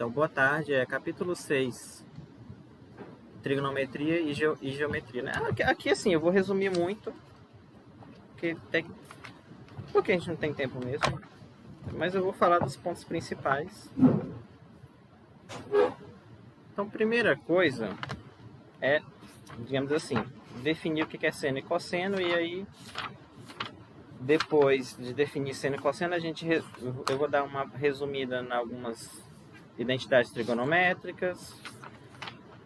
Então, boa tarde, capítulo 6, trigonometria e geometria, né? Aqui, assim, eu vou resumir muito, porque a gente não tem tempo mesmo, mas eu vou falar dos pontos principais. Então, primeira coisa é, digamos assim, definir o que é seno e cosseno, e aí, depois de definir seno e cosseno, eu vou dar uma resumida em algumas identidades trigonométricas.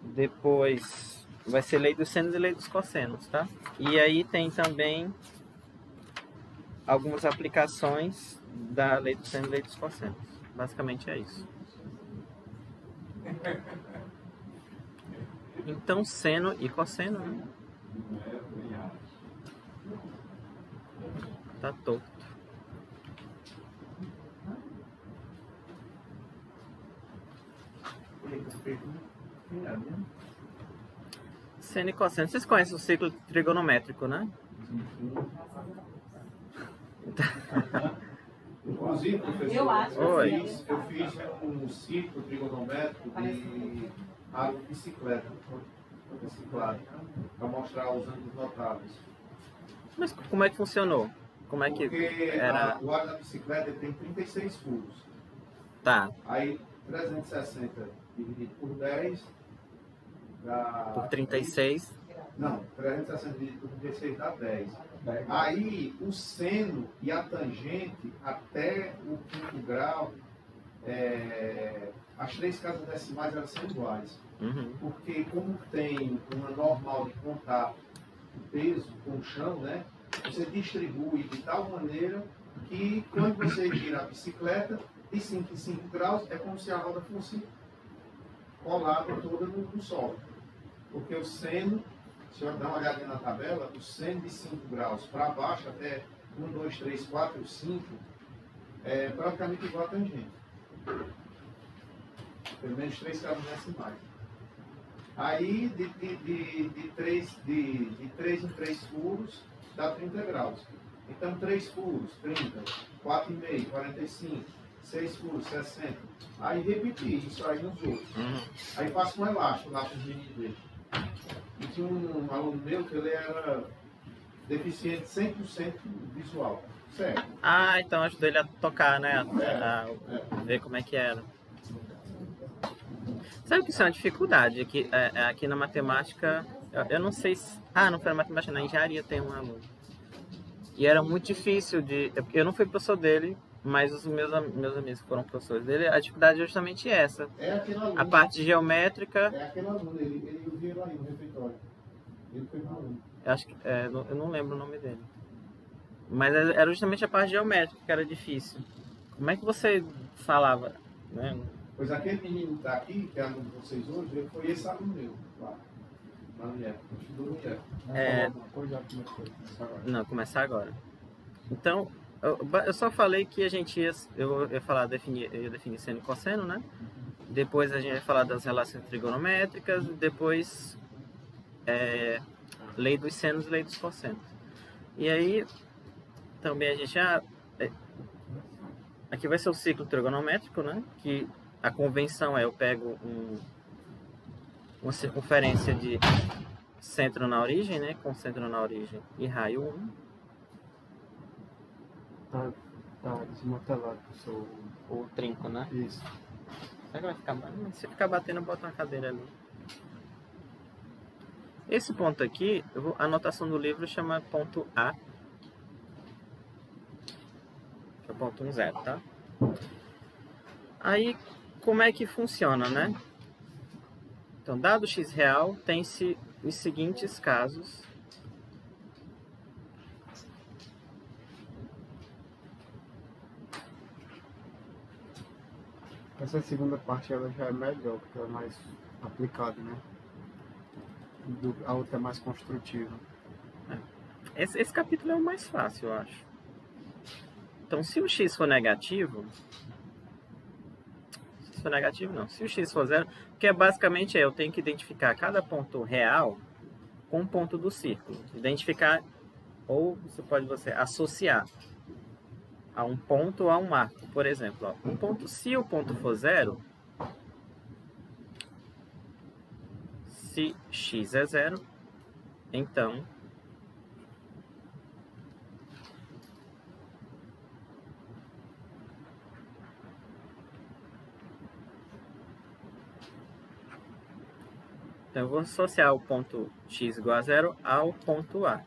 Depois vai ser lei dos senos e lei dos cossenos, tá? E aí tem também algumas aplicações da lei dos senos e lei dos cossenos. Basicamente é isso. Então, seno e cosseno, né? Tá torto. Seno e cosseno. Vocês conhecem o ciclo trigonométrico, né? Inclusive, professor, eu fiz um ciclo trigonométrico de área de bicicleta, para mostrar os ângulos notáveis. Mas como é que funcionou? Como é que Porque era? o área da bicicleta tem 36 furos. Tá. Aí 360 dividido por 10 dá... Por 36. Não, 360 dividido por 36 dá 10. Aí o seno e a tangente até o quinto grau, as três casas decimais elas são iguais. Uhum. Porque como tem uma normal de contato o peso com o chão, né? Você distribui de tal maneira que quando você gira a bicicleta, de 5 em 5 graus, é como se a roda fosse colada toda no solo. Porque o seno, se eu dar uma olhadinha na tabela, o seno de 5 graus para baixo, até 1, 2, 3, 4, 5, é praticamente igual a tangente. Pelo menos 3 casas decimais. Aí, de 3 em 3 furos, dá 30 graus. Então, 3 furos, 30, 4,5, 45, 6 furos, 60. Aí, repetir isso aí nos outros. Uhum. Aí, passa um elástico lá para os meninos dele. E tinha um aluno meu que ele era deficiente 100% visual. Certo? Ah, então ajudou ele a tocar, né? A ver como é que era. Sabe que isso é uma dificuldade? Aqui na matemática, eu não sei se... Ah, não foi na matemática, na engenharia tem um aluno. E era muito difícil de... Eu não fui professor dele, mas os meus amigos que foram professores dele, a dificuldade é justamente essa. É aquele aluno. A parte geométrica... É aquele aluno, eu vi ele aí no refeitório. Ele foi meu aluno. Eu não lembro o nome dele. Mas era justamente a parte geométrica que era difícil. Como é que você falava, né? Pois aquele menino que está aqui, que é aluno de vocês hoje, ele foi esse aluno meu, lá no IEP. Eu estudou no IEP. Não, começar agora. Então, eu só falei que a gente eu ia definir seno e cosseno, né? Depois a gente ia falar das relações trigonométricas, depois lei dos senos e lei dos cossenos. E aí, também a gente aqui vai ser o ciclo trigonométrico, né? Que a convenção eu pego uma circunferência de centro na origem, né? Com centro na origem e raio 1. Tá desmantelado O trinco, né? Isso. Será que vai ficar batendo? Se ficar batendo, bota uma cadeira ali. Esse ponto aqui, a anotação do livro chama ponto A. Que é o ponto 10, tá? Aí, como é que funciona, né? Então, dado x real, tem-se os seguintes casos. Essa segunda parte ela já é melhor, porque ela é mais aplicada, né? A outra é mais construtiva. Esse capítulo é o mais fácil, eu acho. Então, se o x for negativo... Se for negativo, não. Se o x for zero... Porque basicamente eu tenho que identificar cada ponto real com um ponto do círculo. Identificar, ou você associar a um ponto ou a um arco. Por exemplo, se o ponto for zero, se x é 0, então eu vou associar o ponto x igual a 0 ao ponto A.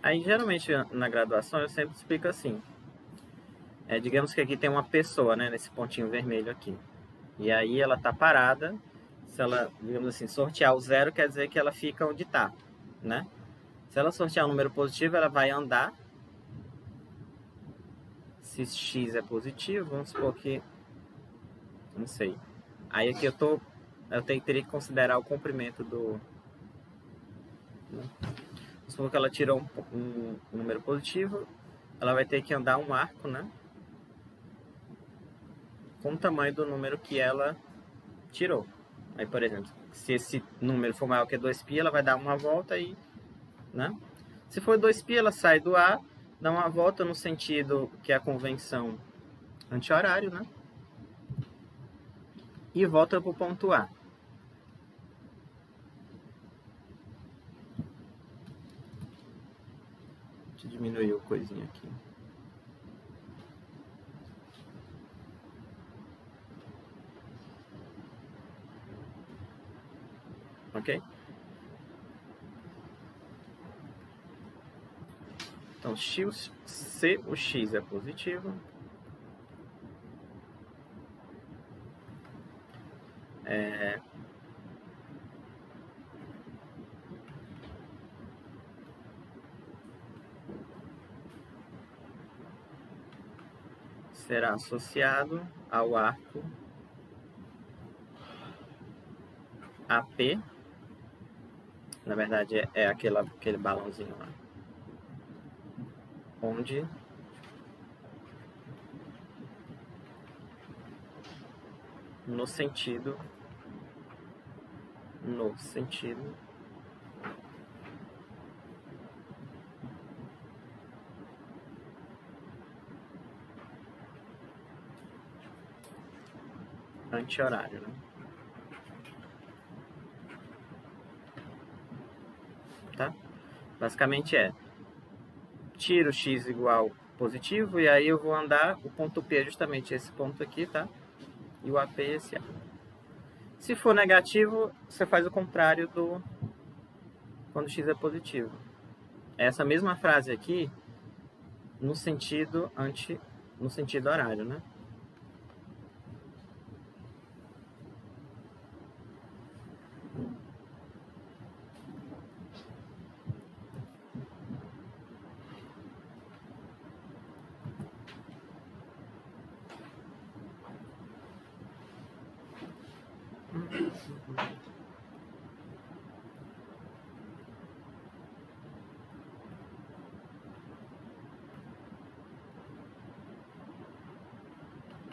Aí, geralmente, na graduação, eu sempre explico assim. Digamos que aqui tem uma pessoa, né, nesse pontinho vermelho aqui. E aí ela está parada. Se ela, digamos assim, sortear o 0, quer dizer que ela fica onde está, né? Se ela sortear um número positivo, ela vai andar. Se x é positivo, vamos supor que... Não sei. Aí aqui teria que considerar o comprimento do... Né? Vamos supor que ela tirou um número positivo, ela vai ter que andar um arco, né? Com o tamanho do número que ela tirou. Aí, por exemplo, se esse número for maior que 2π, ela vai dar uma volta e... Né? Se for 2π, ela sai do A, dá uma volta no sentido que é a convenção anti-horário, né? E volta para o ponto A. Deixa eu diminuir o coisinha aqui. Ok? Então, se o x é positivo, será associado ao arco AP. Na verdade, é aquele balãozinho lá. Onde no sentido anti-horário, né? Tá? Basicamente tiro x igual positivo e aí eu vou andar, o ponto P é justamente esse ponto aqui, tá? E o AP é esse A. Se for negativo, você faz o contrário quando x é positivo. Essa mesma frase aqui no sentido horário, né?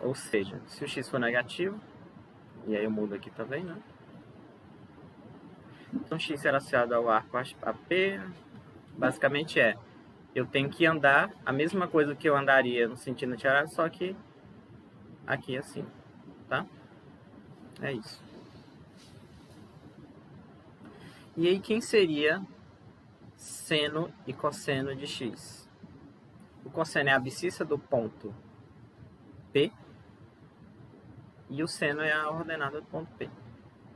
Ou seja, se o x for negativo, e aí eu mudo aqui também, né? Então x será associado ao arco AP, basicamente eu tenho que andar a mesma coisa que eu andaria no sentido anti-horário, só que aqui assim, tá? É isso. E aí quem seria seno e cosseno de x? O cosseno é a abscissa do ponto P e o seno é a ordenada do ponto P,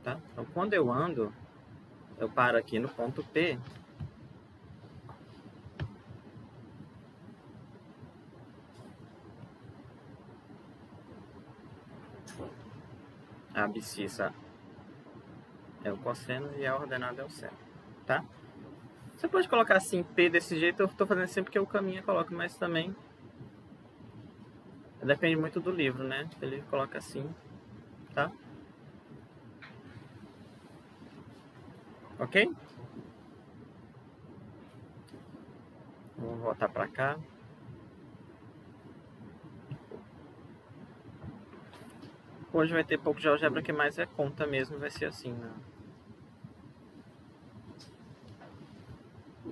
tá? Então quando eu ando, eu paro aqui no ponto P, a abscissa é o cosseno e a ordenada é o seno, tá? Você pode colocar assim P desse jeito, eu estou fazendo sempre que eu caminho e coloco, mas também depende muito do livro, né? Ele coloca assim, tá? Ok? Vou voltar para cá. Hoje vai ter pouco de álgebra, que mais é conta mesmo, vai ser assim, né?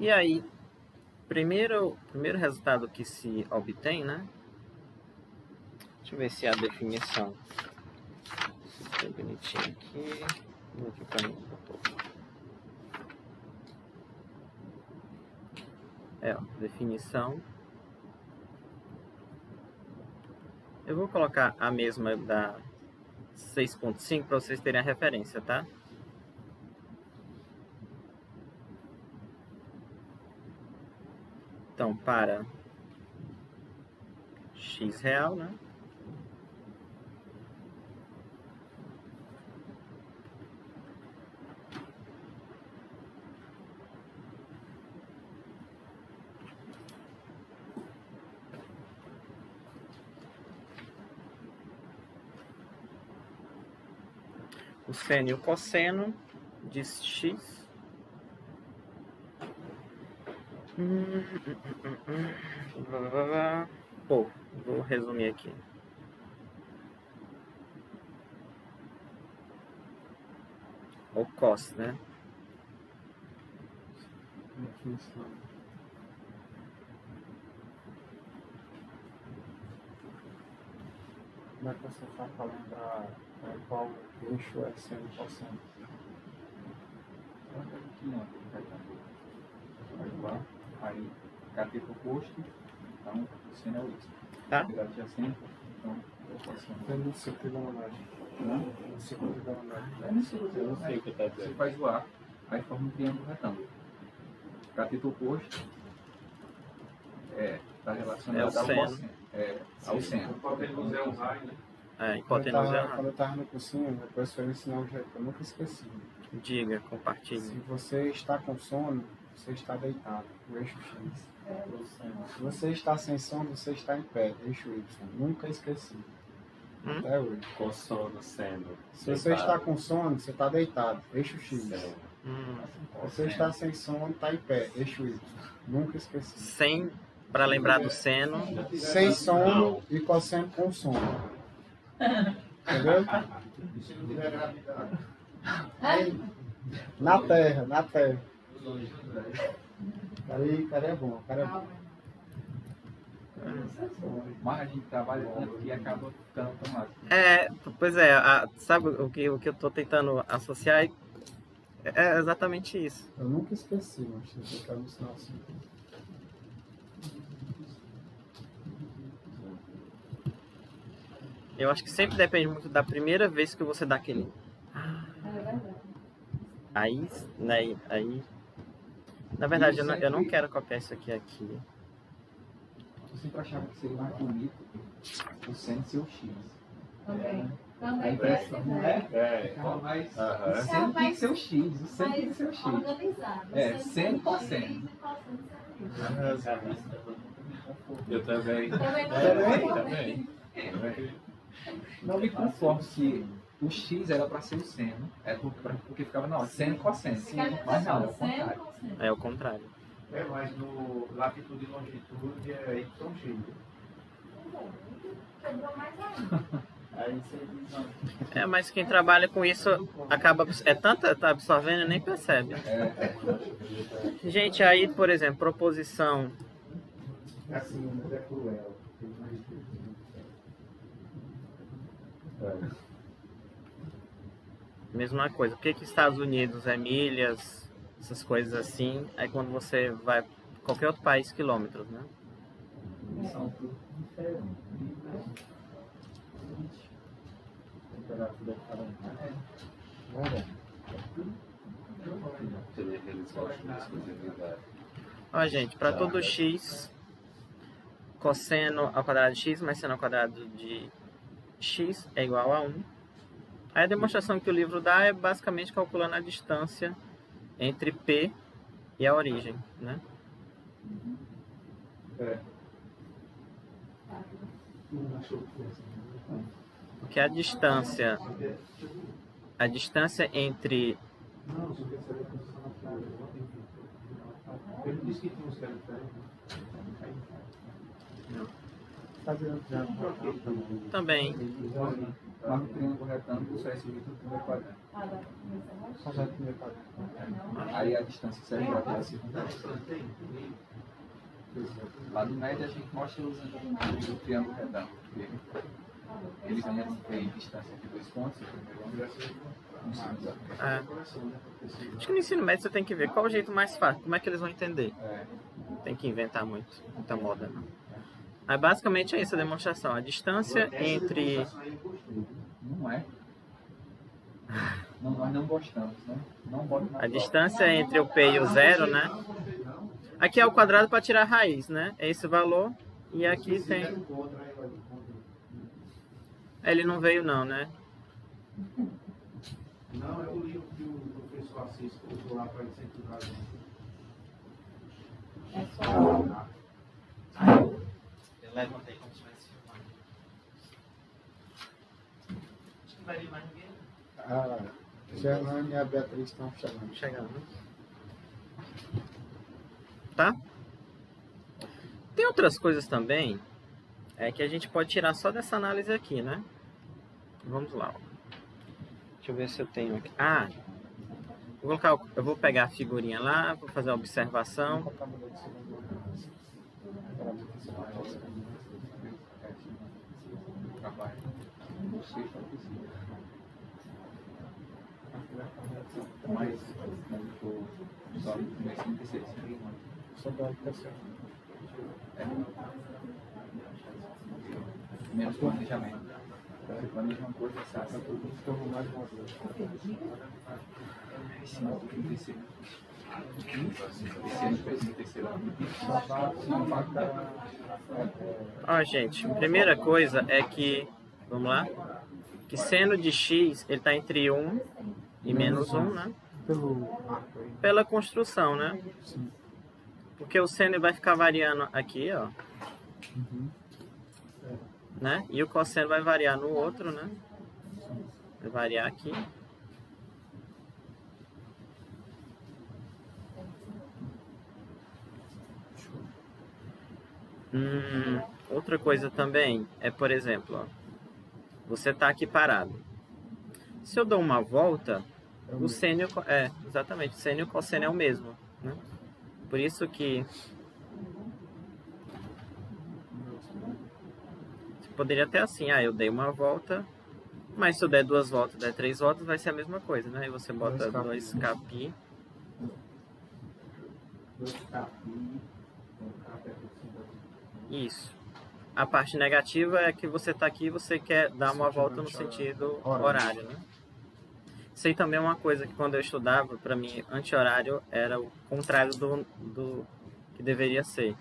E aí, primeiro resultado que se obtém, né? Deixa eu ver se é a definição isso bem bonitinho aqui. Vou aqui pra mim. Ó, definição. Eu vou colocar a mesma da 6.5 para vocês terem a referência, tá? Então, para X real, né? O seno e o cosseno de x. Pô, vou resumir aqui. O cos, né? Definição. Como é que você faz para lembrar qual eixo é seno e cosseno? Aí, cateto oposto, então o seno é o isso. Tá? Adjacente, então eu posso. Eu não sei trigonometria. Não sei trigonometria. É nesse Eu não sei o que está Você dizendo. faz o A, aí forma um triângulo retângulo. Cateto oposto está relacionado É o ao seno. cosseno. Ao seno. Hipotenusa é um raio, né? Hipotenusa é Quando eu estava no cursinho, depois foi ensinar um jeito que eu nunca esqueci. Diga, compartilhe. Se você está com sono, você está deitado, o eixo X. Se você está sem sono, você está em pé, eixo Y. Nunca esqueci. Até hoje. Com sono sendo. Se você está com sono, você está deitado, eixo X. Se você está sem sono, está em pé, eixo Y. Nunca esqueci. Sem, para lembrar do seno. Sem sono e cosseno com sono. Entendeu? E se não tiver gravidade? Aí, na terra, na terra. Cara é bom, cara é bom. Mas a gente trabalha tanto que acaba ficando automático. Pois é, sabe o que eu estou tentando associar? É exatamente isso. Eu nunca esqueci, mas eu quero ensinar assim. Eu acho que sempre depende muito da primeira vez que você dá aquele. Aí, né, aí. Na verdade, eu não quero copiar isso aqui. Eu sempre achava que seria mais bonito o seno ser o X. Também. A Também. impressão, né? É. Ficava mais. Aham. O seno tem que ser o X. O seno tem que ser o X. Organizado. Seno e cosseno. Eu também. Também. Também. Não me conformo se o X era para ser o seno. Porque ficava, não, seno e cosseno. Mas não, é o contrário. É o contrário. Mas no latitude e longitude é YG. Quebrou mais ainda. Aí você diz, não. Mas quem trabalha com isso acaba. Tá absorvendo e nem percebe. Gente, aí, por exemplo, proposição. Assim, mas é cruel. Mesma coisa. Por que Estados Unidos é milhas, essas coisas assim? Aí quando você vai qualquer outro país, quilômetros, né? São tudo diferentes. Temperatura cada Verdade. Eles gostam de exclusividade. Ó, gente, para todo x, cosseno ao quadrado de x mais seno ao quadrado de x é igual a 1. Aí a demonstração que o livro dá é basicamente calculando a distância entre P e a origem, né? Porque a distância entre Não, só quer saber a posição na flor. Ele disse que tinha uns caras diferentes. Fazendo triângulo. também Mas no triângulo retângulo só é seguido do primeiro quadrante. Fazer primeiro quadrante. Aí a distância serve para a segunda. Lá no médio a gente mostra usando o triângulo retângulo. eles ainda não têm distância de 2 pontos, o primeiro ano já seria um simples aplicação. É. Acho que no ensino médio você tem que ver qual o jeito mais fácil, como é que eles vão entender. É, Não tem que inventar muita moda, não. Mas basicamente é isso a demonstração. A distância entre... não é. Não, nós não gostamos, né? Não bota na A prova. distância entre o P e o zero, né? Aqui é o quadrado para tirar a raiz, né? É esse valor. E aqui tem... Ele não veio não, né? Não, é o livro que o professor Assis colocou lá para incentivar a gente. É só. Eu levantei como se estivesse filmando. Acho que não vai vir mais ninguém. A Fernanda e a Beatriz estão chegando. Chegando, né? Tá? Tem outras coisas também que a gente pode tirar só dessa análise aqui, né? Vamos lá. Ó. Deixa eu ver se eu tenho aqui. Ah! Eu vou pegar a figurinha lá, vou fazer a observação. Trabalho. Não sei se é possível. Mas eu estou só no começo do terceiro. Sobre a educação. É. Menos planejamento. Você planeja uma coisa, sabe? Torno mais uma vez. Esse ano do terceiro. Esse ano fez no terceiro ano. Ó, gente, a primeira coisa é que, vamos lá, que seno de x, ele está entre 1 e menos 1, né? Pelo arco aí. Pela construção, né? Sim. Porque o seno vai ficar variando aqui, ó, Uhum. né? E o cosseno vai variar no outro, né? Vai variar aqui. Outra coisa também é, por exemplo, ó, você está aqui parado. Se eu dou uma volta, o seno exatamente, o seno e o cosseno é o mesmo, né? Por isso que você poderia ter assim, eu dei uma volta, mas se eu der 2 voltas, der 3 voltas, vai ser a mesma coisa, né? Aí você bota 2 π. Isso. A parte negativa é que você está aqui e você quer dar uma volta no sentido horário, né? Isso aí também é uma coisa que quando eu estudava, para mim, anti-horário era o contrário do que deveria ser.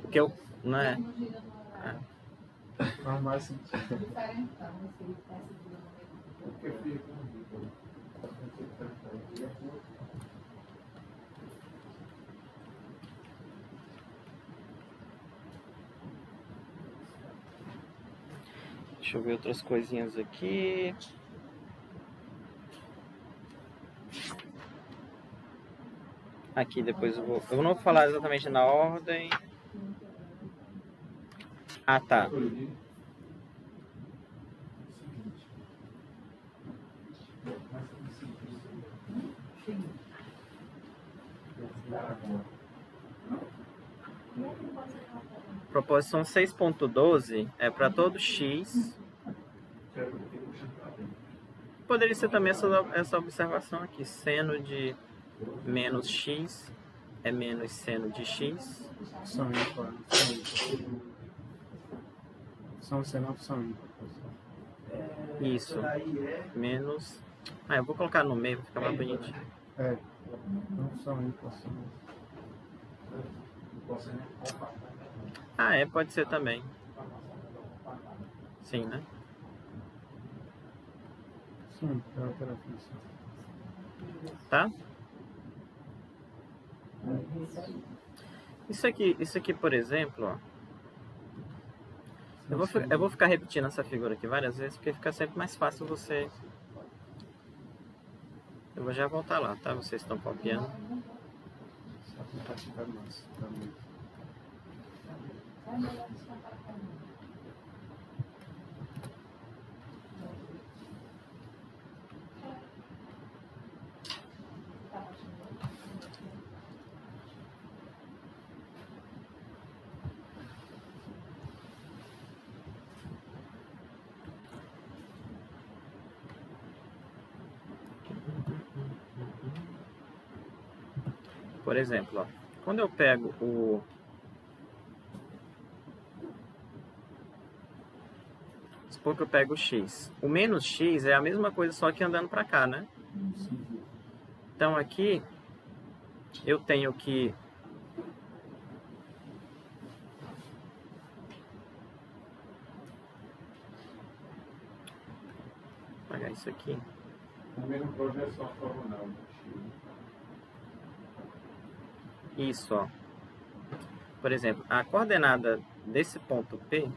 Porque eu, né? Faz mais sentido. Diferentão, esse teste de Deixa eu ver outras coisinhas aqui. Aqui depois eu não vou falar exatamente na ordem. Ah, tá. Proposição 6.12 é para todo x. Poderia ser também essa observação aqui. Seno de menos x é menos seno de x. São ímpares. São ímpares. São ímpares. Isso. Menos... eu vou colocar no meio, fica mais bonitinho. Não são ímpares. Pode ser também. Sim, né? Sim, é outra função. Tá? Isso aqui, por exemplo, ó. Eu vou ficar repetindo essa figura aqui várias vezes, porque fica sempre mais fácil você... Eu vou já voltar lá, tá? Vocês estão copiando. Só compartilhar mais. Também. Por exemplo, ó, quando eu pego o... Supor que eu pego o x. O menos x é a mesma coisa, só que andando para cá, né? Então aqui eu tenho que... Vou apagar isso aqui. Também no projeto ortogonal. Isso, ó. Por exemplo, a coordenada desse ponto P...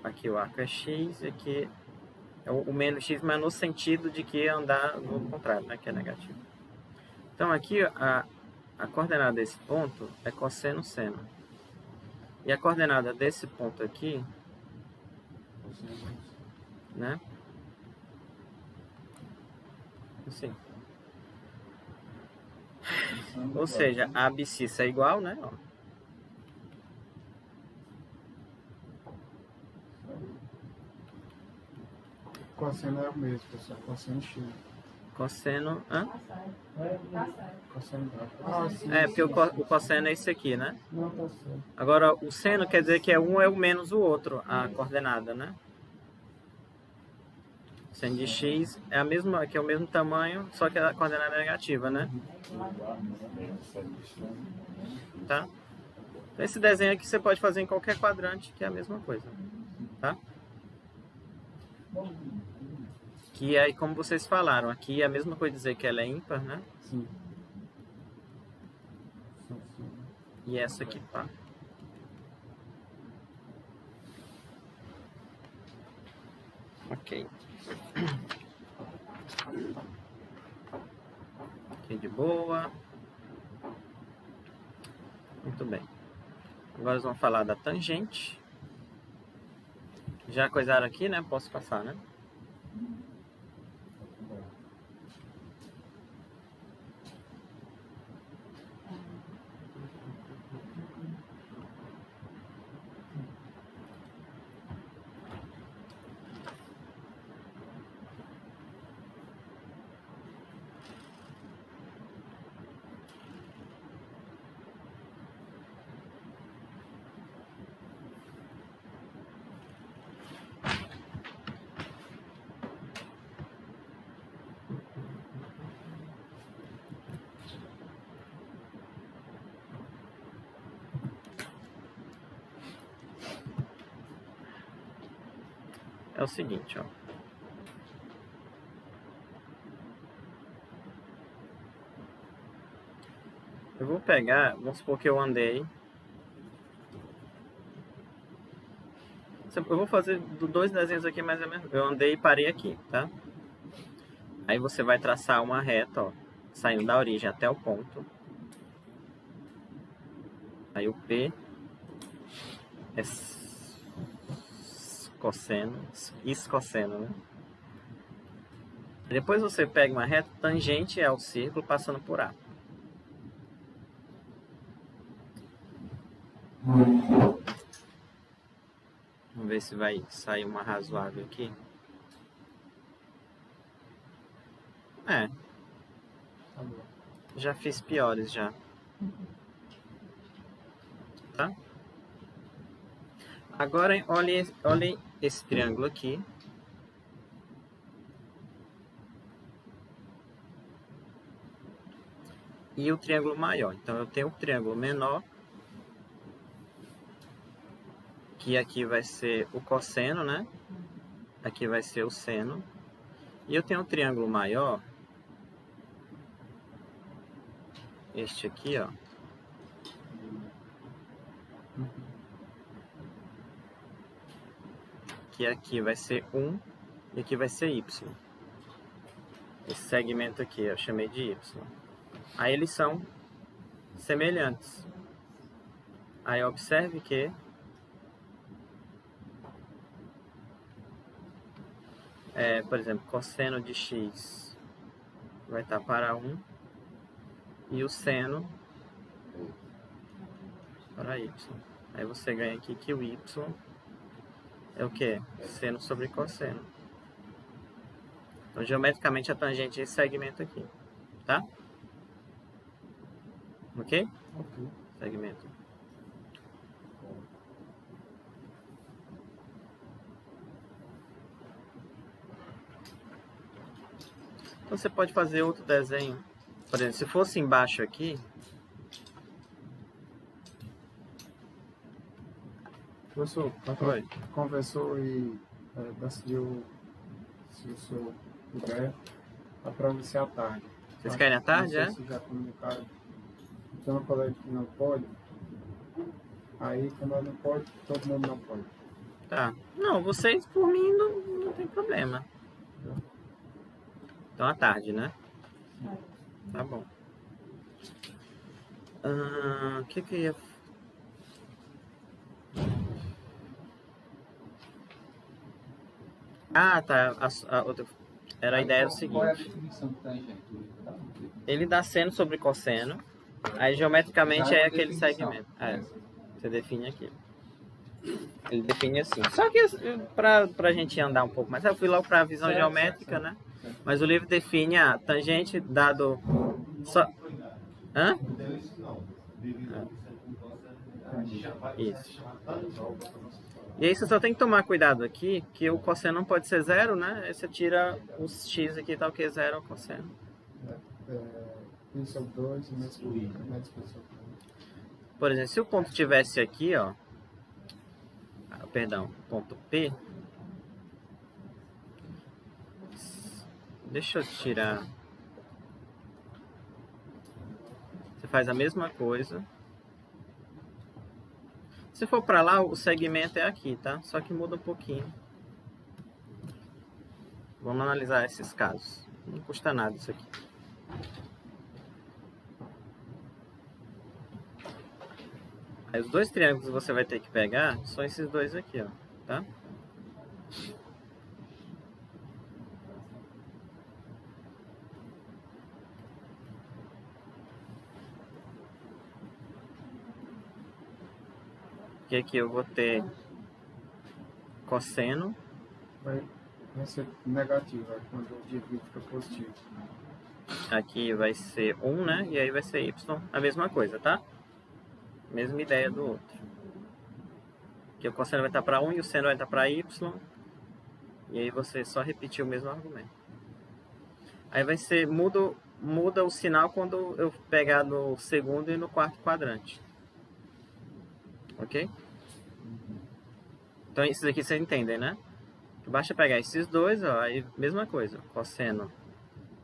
Aqui o arco é x e aqui é o menos x, mas no sentido de que andar no contrário, né? Que é negativo. Então aqui a coordenada desse ponto é cosseno seno. E a coordenada desse ponto aqui, né? Assim. Ou seja, a abscissa é igual, né? Ó. Cosseno é o mesmo, pessoal. Cosseno x. Cosseno... Hã? Tá certo. Tá certo. Cosseno ah, sim. É, porque o cosseno é esse aqui, né? Não, tá certo. Agora, o seno quer dizer que um é o menos o outro, a coordenada, né? Seno de x é a mesma, que é o mesmo tamanho, só que a coordenada é negativa, né? Tá? Esse desenho aqui você pode fazer em qualquer quadrante, que é a mesma coisa, tá? Que aí, como vocês falaram, aqui é a mesma coisa dizer que ela é ímpar, né? Sim. E essa aqui, pá. Ok. Aqui de boa. Muito bem. Agora nós vamos falar da tangente. Já coisaram aqui, né? Posso passar, né? É o seguinte, ó. Eu vou pegar, vamos supor que eu andei. Eu vou fazer dois desenhos aqui mais ou menos. Eu andei e parei aqui, tá? Aí você vai traçar uma reta, ó, saindo da origem até o ponto. Aí o P é cosseno, escosseno, né? Depois você pega uma reta tangente ao círculo passando por A. Vamos ver se vai sair uma razoável aqui. É. Já fiz piores já. Tá? Agora olhem esse triângulo aqui. E o triângulo maior. Então eu tenho o triângulo menor, que aqui vai ser o cosseno, né? Aqui vai ser o seno. E eu tenho um triângulo maior, este aqui, ó. Que aqui vai ser 1 e aqui vai ser y. Esse segmento aqui eu chamei de y. Aí eles são semelhantes. Aí observe que por exemplo, cosseno de x vai estar para 1 e o seno para y. Aí você ganha aqui que o y é o que? Seno sobre cosseno. Então, geometricamente, a tangente é esse segmento aqui, tá? Ok? Ok. Segmento. Então você pode fazer outro desenho. Por exemplo, se fosse embaixo aqui, Professor, Oi. conversou e decidiu, se o senhor puder, a prova ser à tarde. vocês querem à tarde, não é? sei se já comunicaram. Então, uma colega que não pode, aí quando ela não pode, todo mundo não pode. Tá. Não, vocês por mim não tem problema. Então à tarde, né? Tá bom. O que eu ia... Ah, tá. A outra... Era a ideia do Qual é a seguinte. definição de tangente? Ele dá seno sobre cosseno. Aí geometricamente Já é uma aquele definição. segmento. É, você define aqui. Ele define assim. Só que pra gente andar um pouco mais, eu fui logo pra visão Certo, geométrica, certo, né? certo. Mas o livro define a tangente dado só. Hã? Isso. E aí você só tem que tomar cuidado aqui, que o cosseno não pode ser zero, né? Aí você tira os x aqui, tal que zero é o cosseno. Pi sobre 2 e menos por sobre 2. Por exemplo, se o ponto tivesse aqui, ó. Perdão, ponto P. Deixa eu tirar. Você faz a mesma coisa. Se for para lá, o segmento é aqui, tá? Só que muda um pouquinho. Vamos analisar esses casos. Não custa nada isso aqui. Aí os dois triângulos que você vai ter que pegar são esses dois aqui, ó, tá? Que aqui eu vou ter cosseno. Vai ser negativo, é quando o divido fica positivo. Aqui vai ser 1, né? E aí vai ser y, a mesma coisa, tá? Mesma ideia do outro. Que o cosseno vai estar para 1 e o seno vai estar para y. E aí você só repetir o mesmo argumento. Aí vai ser, muda o sinal quando eu pegar no segundo e no quarto quadrante. Ok? Então esses aqui vocês entendem, né? Basta pegar esses dois, ó, aí mesma coisa. Cosseno.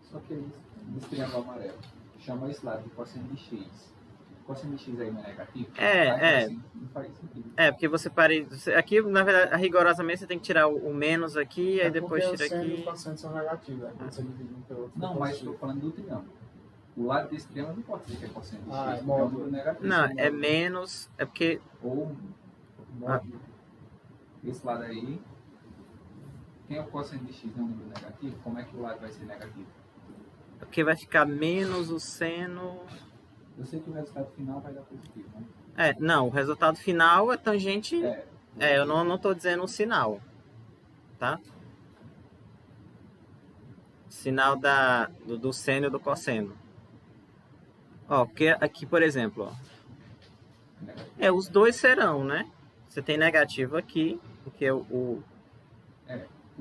Só que nesse triângulo amarelo, chama esse lado de cosseno de x. Cosseno de x aí não é negativo? Não faz sentido. É, porque você parei. Aqui, na verdade, rigorosamente você tem que tirar o menos aqui, aí depois tira o seno e aqui. o cosseno são negativos, quando você divide um pelo outro. Não, mas estou falando do triângulo. O lado desse triângulo não pode ser que é cosseno de x. Ah, é porque módulo. um número negativo. Não, é menos. É porque. Ou Módulo. esse lado aí. Quem é o cosseno de x é um número negativo? Como é que o lado vai ser negativo? É porque vai ficar menos o seno. Eu sei que o resultado final vai dar positivo, né? É, não, o resultado final é tangente. Eu não tô dizendo o sinal. Tá? Sinal do seno e do cosseno. Ó, porque aqui, por exemplo, ó. Os dois serão, né? Você tem negativo aqui, porque Por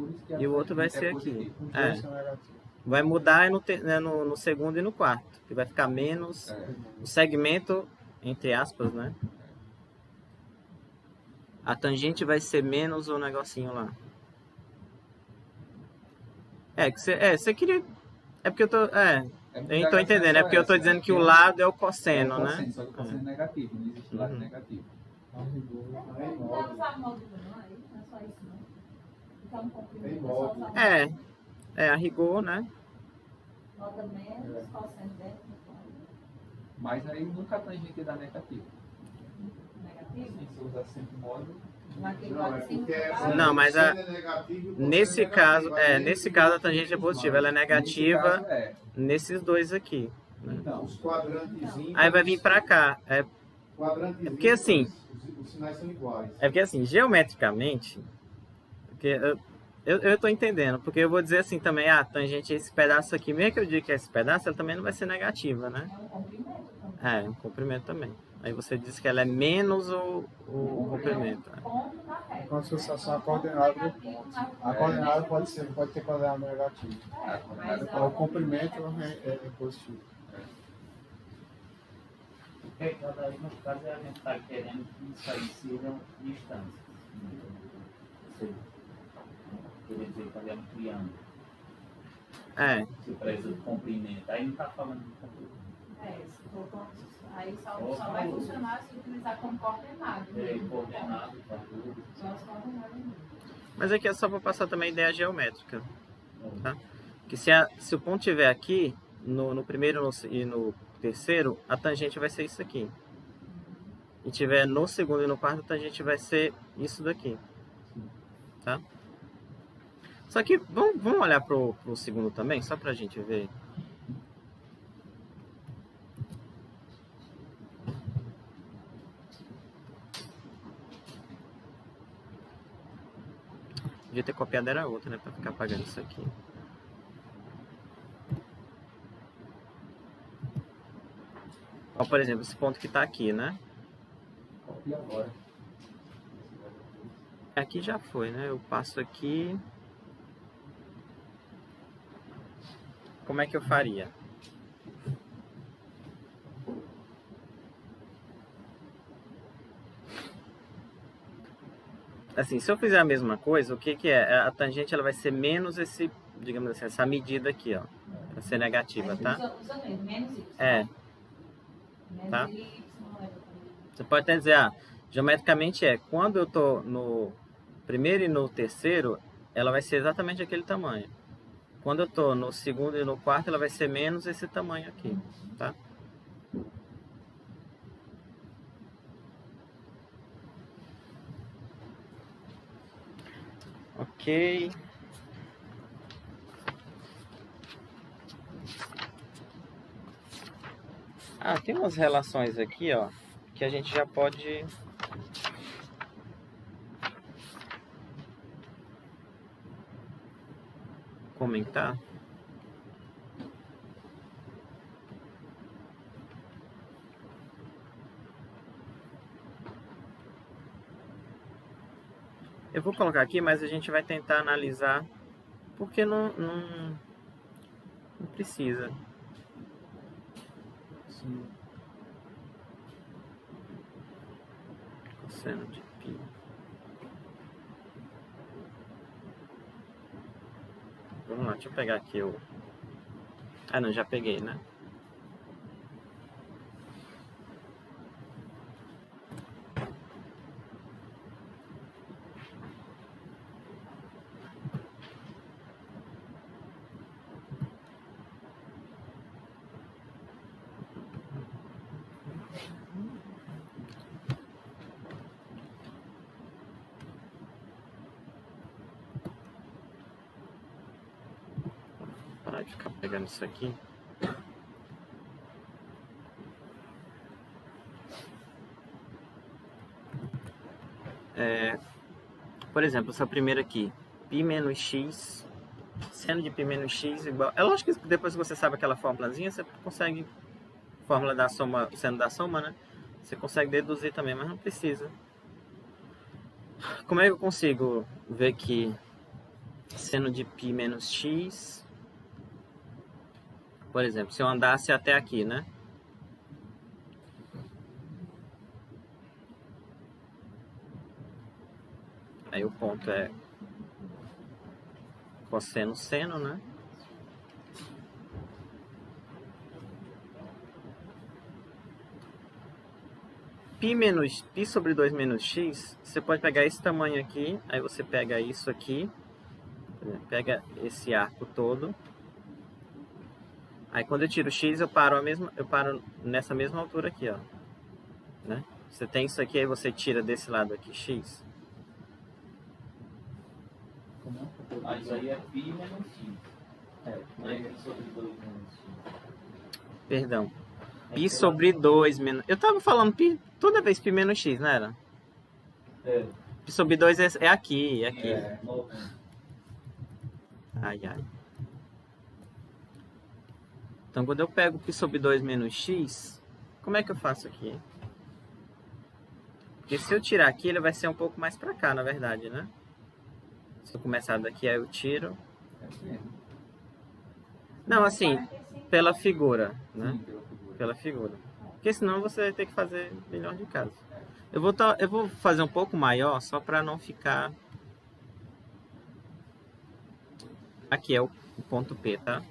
isso que e o outro vai ser positivo. aqui. Os É. dois são negativos. Vai mudar no segundo e no quarto. Que vai ficar menos o segmento, entre aspas, né? A tangente vai ser menos o negocinho lá. Você queria... É porque eu tô... eu tô entendendo. É porque eu tô dizendo que o lado é o cosseno, né? Só que o cosseno é negativo, não existe lado negativo. Não quer usar módulo não, aí não é só isso não. Então, Tem é só usar módulo. A rigor, né? nota menos, cosseno dentro, Mas aí nunca a tangente dá negativo. negativo. Se você usar sempre módulo, Naquele Não, é lado sim. porque Não, mas o seno é negativo e o Nesse cosseno caso, negativo. Aí nesse caso a tangente é positiva. Ela é nesse negativa caso, nesses dois aqui. Então, Os quadrantezinhos. Aí vai vir pra cá. Quadrantezinhos, É porque assim- Os sinais são iguais. É porque assim, geometricamente, porque eu tô entendendo, porque eu vou dizer assim também, a tangente, esse pedaço aqui, mesmo que eu diga que é esse pedaço, ela também não vai ser negativa, né? É um comprimento também. É, um comprimento também. Aí você diz que ela é menos o comprimento. Ponto da reta. Como se fosse só a coordenada do ponto. A coordenada pode ter coordenada negativa. O comprimento é positivo. Porque daí, no caso, a gente está querendo que isso aí sejam distâncias. Ou seja, quer dizer, fazer um triângulo. É. Se preza o comprimento. Aí não está falando de comprimento. Se for aí só vai funcionar se utilizar como coordenado. Coordenado, para tudo. Só as coordenadas mesmo. Mas aqui é só para passar também a ideia geométrica. Tá? Que se o ponto estiver aqui, no primeiro e no terceiro, a tangente vai ser isso aqui. E tiver no segundo e no quarto, a tangente vai ser isso daqui. Tá? Só que vamos olhar pro segundo também, só pra gente ver. Podia ter copiado era outra, né? Pra ficar apagando isso aqui. Ó, por exemplo, esse ponto que tá aqui, né? Copia agora. Aqui já foi, né? Eu passo aqui. Como é que eu faria? Assim, se eu fizer a mesma coisa, o que é? A tangente ela vai ser menos esse, digamos assim, essa medida aqui, ó. Vai ser negativa, tá? Usa mesmo, menos y. É. Menos Tá? y, Você pode até dizer, geometricamente quando eu tô no primeiro e no terceiro, ela vai ser exatamente aquele tamanho. Quando eu tô no segundo e no quarto, ela vai ser menos esse tamanho aqui, tá? Ok. Tem umas relações aqui, ó, que a gente já pode comentar. Eu vou colocar aqui, mas a gente vai tentar analisar, porque não precisa. Sim. Cosseno de π. Vamos lá, deixa eu pegar aqui o... não, já peguei, né? Parar de ficar pegando isso aqui. Por exemplo, essa primeira aqui, π menos x, seno de π menos x igual... É lógico que depois que você sabe aquela formulazinha, você consegue, fórmula da soma, seno da soma, né? Você consegue deduzir também, mas não precisa. Como é que eu consigo ver que seno de π menos x, por exemplo, se eu andasse até aqui, né? Aí o ponto é cosseno seno, né? π sobre 2 menos x, você pode pegar esse tamanho aqui, aí você pega isso aqui, pega esse arco todo. Aí quando eu tiro x, eu paro nessa mesma altura aqui, ó. Né? Você tem isso aqui, aí você tira desse lado aqui x. Isso aí é π menos x. Não é π sobre 2 menos x. Perdão. π sobre 2 menos... Eu tava falando π toda vez π menos x, não era? π sobre 2 é aqui, é aqui. Ai. Então quando eu pego π sobre 2 menos x, Como é que eu faço aqui? Porque se eu tirar aqui, ele vai ser um pouco mais pra cá, na verdade, né? Se eu começar daqui, aí eu tiro. Não, assim, pela figura, né? Pela figura. Porque senão você vai ter que fazer milhões de casos. Eu vou fazer um pouco maior, só pra não ficar... Aqui é o ponto P, tá?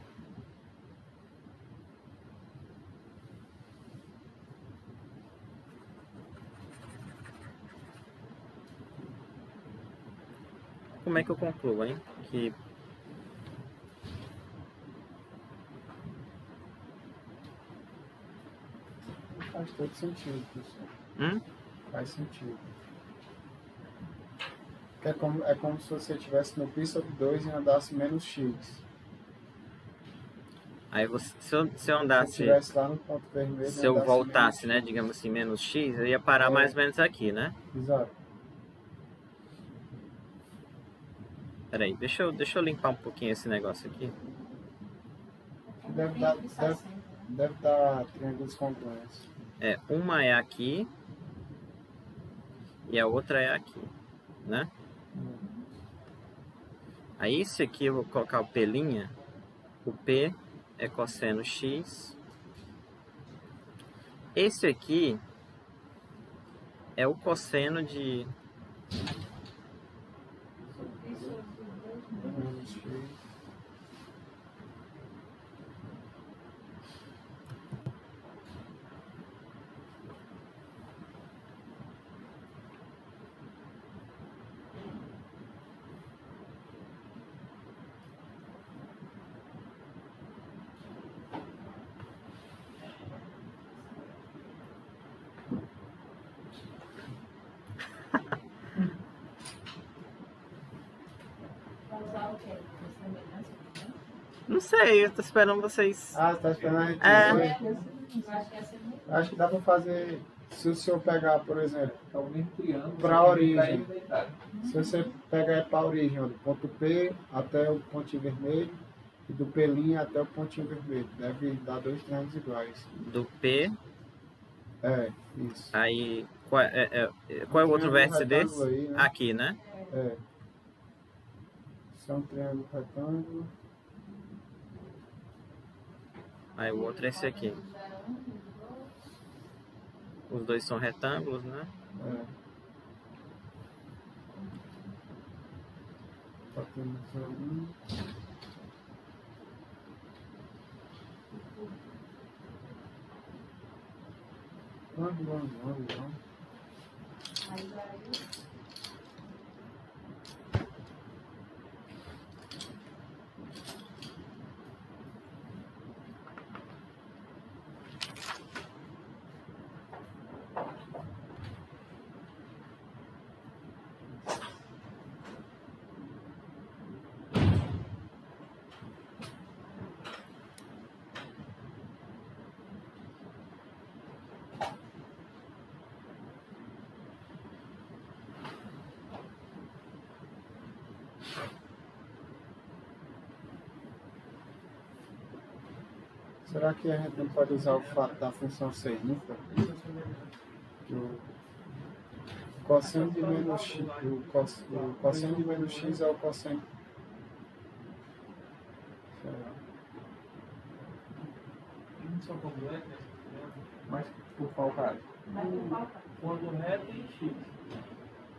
Como é que eu concluo, hein? Que Faz todo sentido, professor. Faz sentido. É como se você estivesse no pista 2 e andasse menos X. Aí se eu andasse... Se eu estivesse lá no ponto vermelho... Se eu voltasse, né, digamos assim, menos X, eu ia parar mais ou menos aqui, né? Exato. Peraí, deixa eu limpar um pouquinho esse negócio aqui. Deve dar triângulos congruentes. Uma é aqui e a outra é aqui, né? Aí esse aqui eu vou colocar o P'. O P é cosseno X. Esse aqui é o cosseno de... Não sei, eu tô esperando vocês. Ah, tá esperando a gente. Acho que dá pra fazer. Se o senhor pegar, por exemplo, para a origem. Se você pegar para a origem, ó, do ponto P até o pontinho vermelho e do P' até o pontinho vermelho. Deve dar 2 triângulos iguais. Do P. Isso. Aí, qual é o outro vértice desse? Aí, né? Aqui, né? Isso é um triângulo retângulo. Aí o outro é esse aqui. Os dois são retângulos, né? Vamos. Será que a gente não pode usar o fato da função seinífera? O cosseno de menos x, o cosseno de menos x é o cosseno. Não são completos, né? Mas por qual caso? Quando reto e X.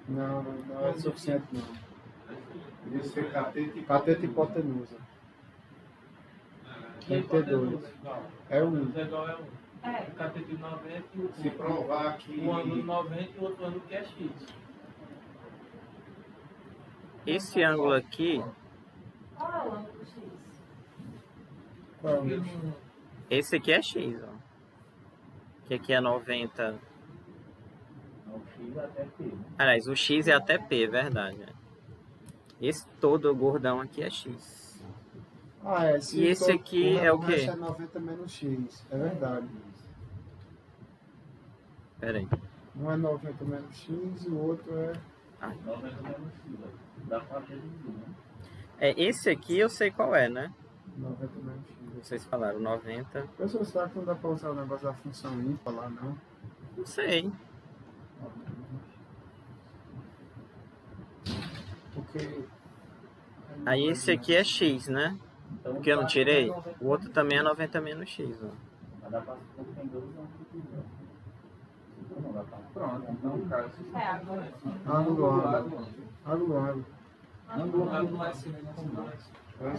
Não é suficiente não. Podia ser Cateta e hipotenusa. Tem que ter 2. É 1. Igual é 1. O catete de 90 e o Se provar que... um ângulo 90 e o outro ângulo que é X. Esse ângulo aqui... Qual é o ângulo X? Qual é o X? Esse aqui é X, ó. Que aqui é 90... O X até P, né? Aliás, o X é até P, verdade. Esse todo gordão aqui é X. E esse aqui é o quê? É 90 menos X, é verdade. Pera aí. Um é 90 menos X e o outro é... 90 menos X, ó. Dá pra deduzir, né? Esse aqui eu sei qual é, né? 90 menos x. Vocês falaram 90. Pessoal, será que não dá para usar o negócio da função ímpar lá, não? Não sei. Porque... Aí esse aqui é x, né? Porque eu não tirei. O outro também é 90 menos x, ó. Mas dá pra porque tem dois ângulos aqui, ó. Não dá pra. Pronto, então o caso. Agora. Ângulo. Ângulo não é semelhante, não. Para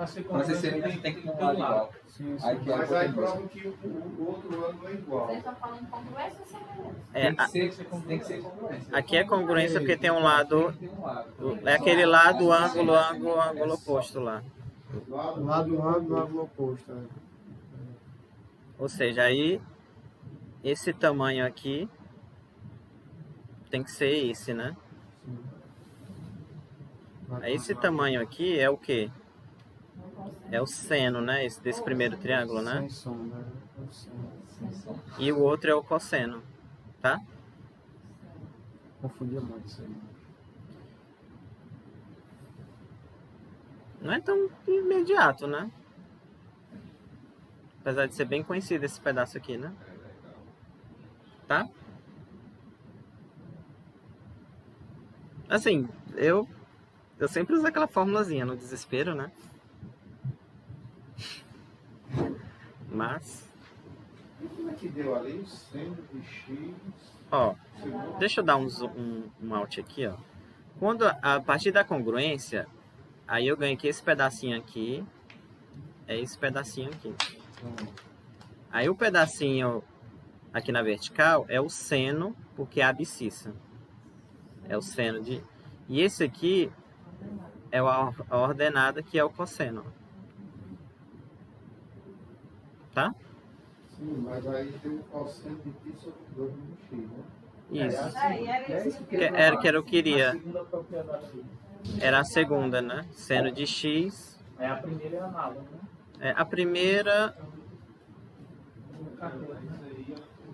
ser Para ser semelhante tem que ter um lado igual. Sim, sim. Aí que é Mas aí a prova que o outro ângulo é igual. Vocês estão falando congruência ou semelhança? Tem que ser congruência. Aqui é congruência porque tem um lado. Tem um lado. É aquele lado, ângulo oposto lá. Lado ângulo oposto. É. Ou seja, aí esse tamanho aqui tem que ser esse, né? Sim. Aí esse tamanho aqui é o quê? É o seno, né? Esse desse primeiro triângulo, né? Sem som, né? Sem som. E o outro é o cosseno, tá? Confundia muito isso aí. Não é tão imediato, né? Apesar de ser bem conhecido esse pedaço aqui, né? Tá? Assim, eu sempre uso aquela formulazinha no desespero, né? Mas, Como é que deu ali? O seno de x. ó, deixa eu dar um alt aqui, ó. Quando a partir da congruência, aí eu ganho que esse pedacinho aqui é esse pedacinho aqui. Aí o pedacinho aqui na vertical é o seno, porque é a abscissa. É o seno de... E esse aqui é a ordenada, que é o cosseno. Tá? Sim, mas aí tem o cosseno de π sobre 2 no x, né? Isso. Aí era isso que eu Era que eu queria. A segunda propriedade aqui. Era a segunda, né? Seno de x. É a primeira é análoga, né? É, a primeira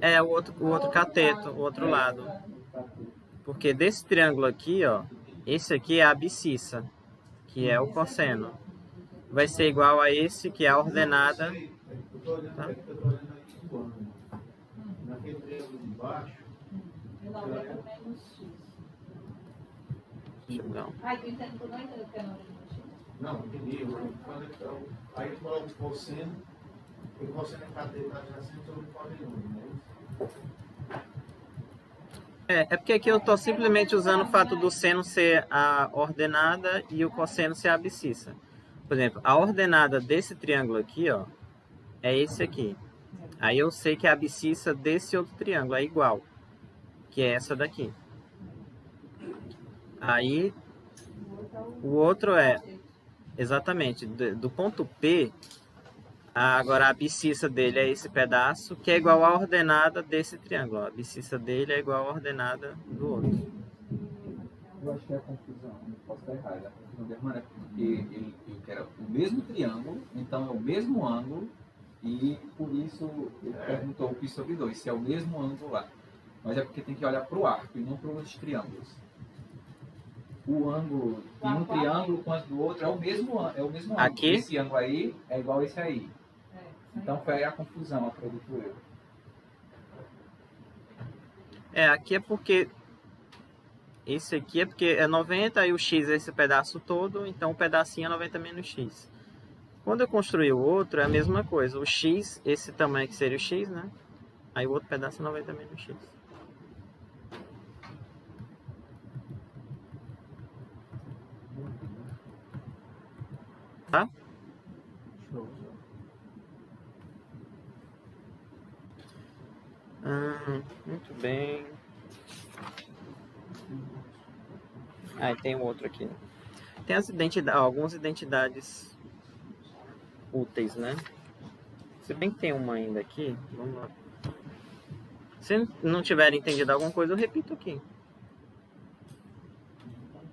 é o outro cateto, o outro lado. Porque desse triângulo aqui, ó, esse aqui é a abscissa, que é o cosseno. Vai ser igual a esse, que é a ordenada. Eu tô olhando Tá? aqui o ângulo. Naquele triângulo de baixo, 90 menos x. Deixa eu dar um- Ai, tu entende, tu não entendeu o que é 90 menos x? não, entendi. Aí tu coloca o cosseno, e o cosseno é cateto adjacente sobre o polinômio, não é isso? É porque aqui eu estou simplesmente usando o fato do seno ser a ordenada e o cosseno ser a abscissa. Por exemplo, a ordenada desse triângulo aqui, ó, é esse aqui. Aí eu sei que a abscissa desse outro triângulo é igual, que é essa daqui. Aí o outro é, exatamente, do ponto P, agora a abscissa dele é esse pedaço, que é igual à ordenada desse triângulo. Ó. A abscissa dele é igual à ordenada do outro. Eu acho que é a confusão, não posso estar errado. A confusão da irmã é porque ele quer o mesmo triângulo, então é o mesmo ângulo, e por isso ele perguntou o π sobre 2, se é o mesmo ângulo lá. Mas é porque tem que olhar para o arco e não para os triângulos. O ângulo de um triângulo com as do outro é o mesmo ângulo. Aqui? Esse ângulo aí é igual a esse aí. Então foi aí a confusão, acredito eu. Aqui é porque... Esse aqui é porque é 90 e o x é esse pedaço todo, então o pedacinho é 90 menos x. Quando eu construir o outro, é a mesma coisa. O x, esse tamanho que seria o x, né? Aí o outro pedaço é 90 menos x. Tá? Muito bem. Ah, e tem um outro aqui. Tem as algumas identidades úteis, né? Se bem que tem uma ainda aqui, vamos lá. Se não tiver entendido alguma coisa, eu repito aqui.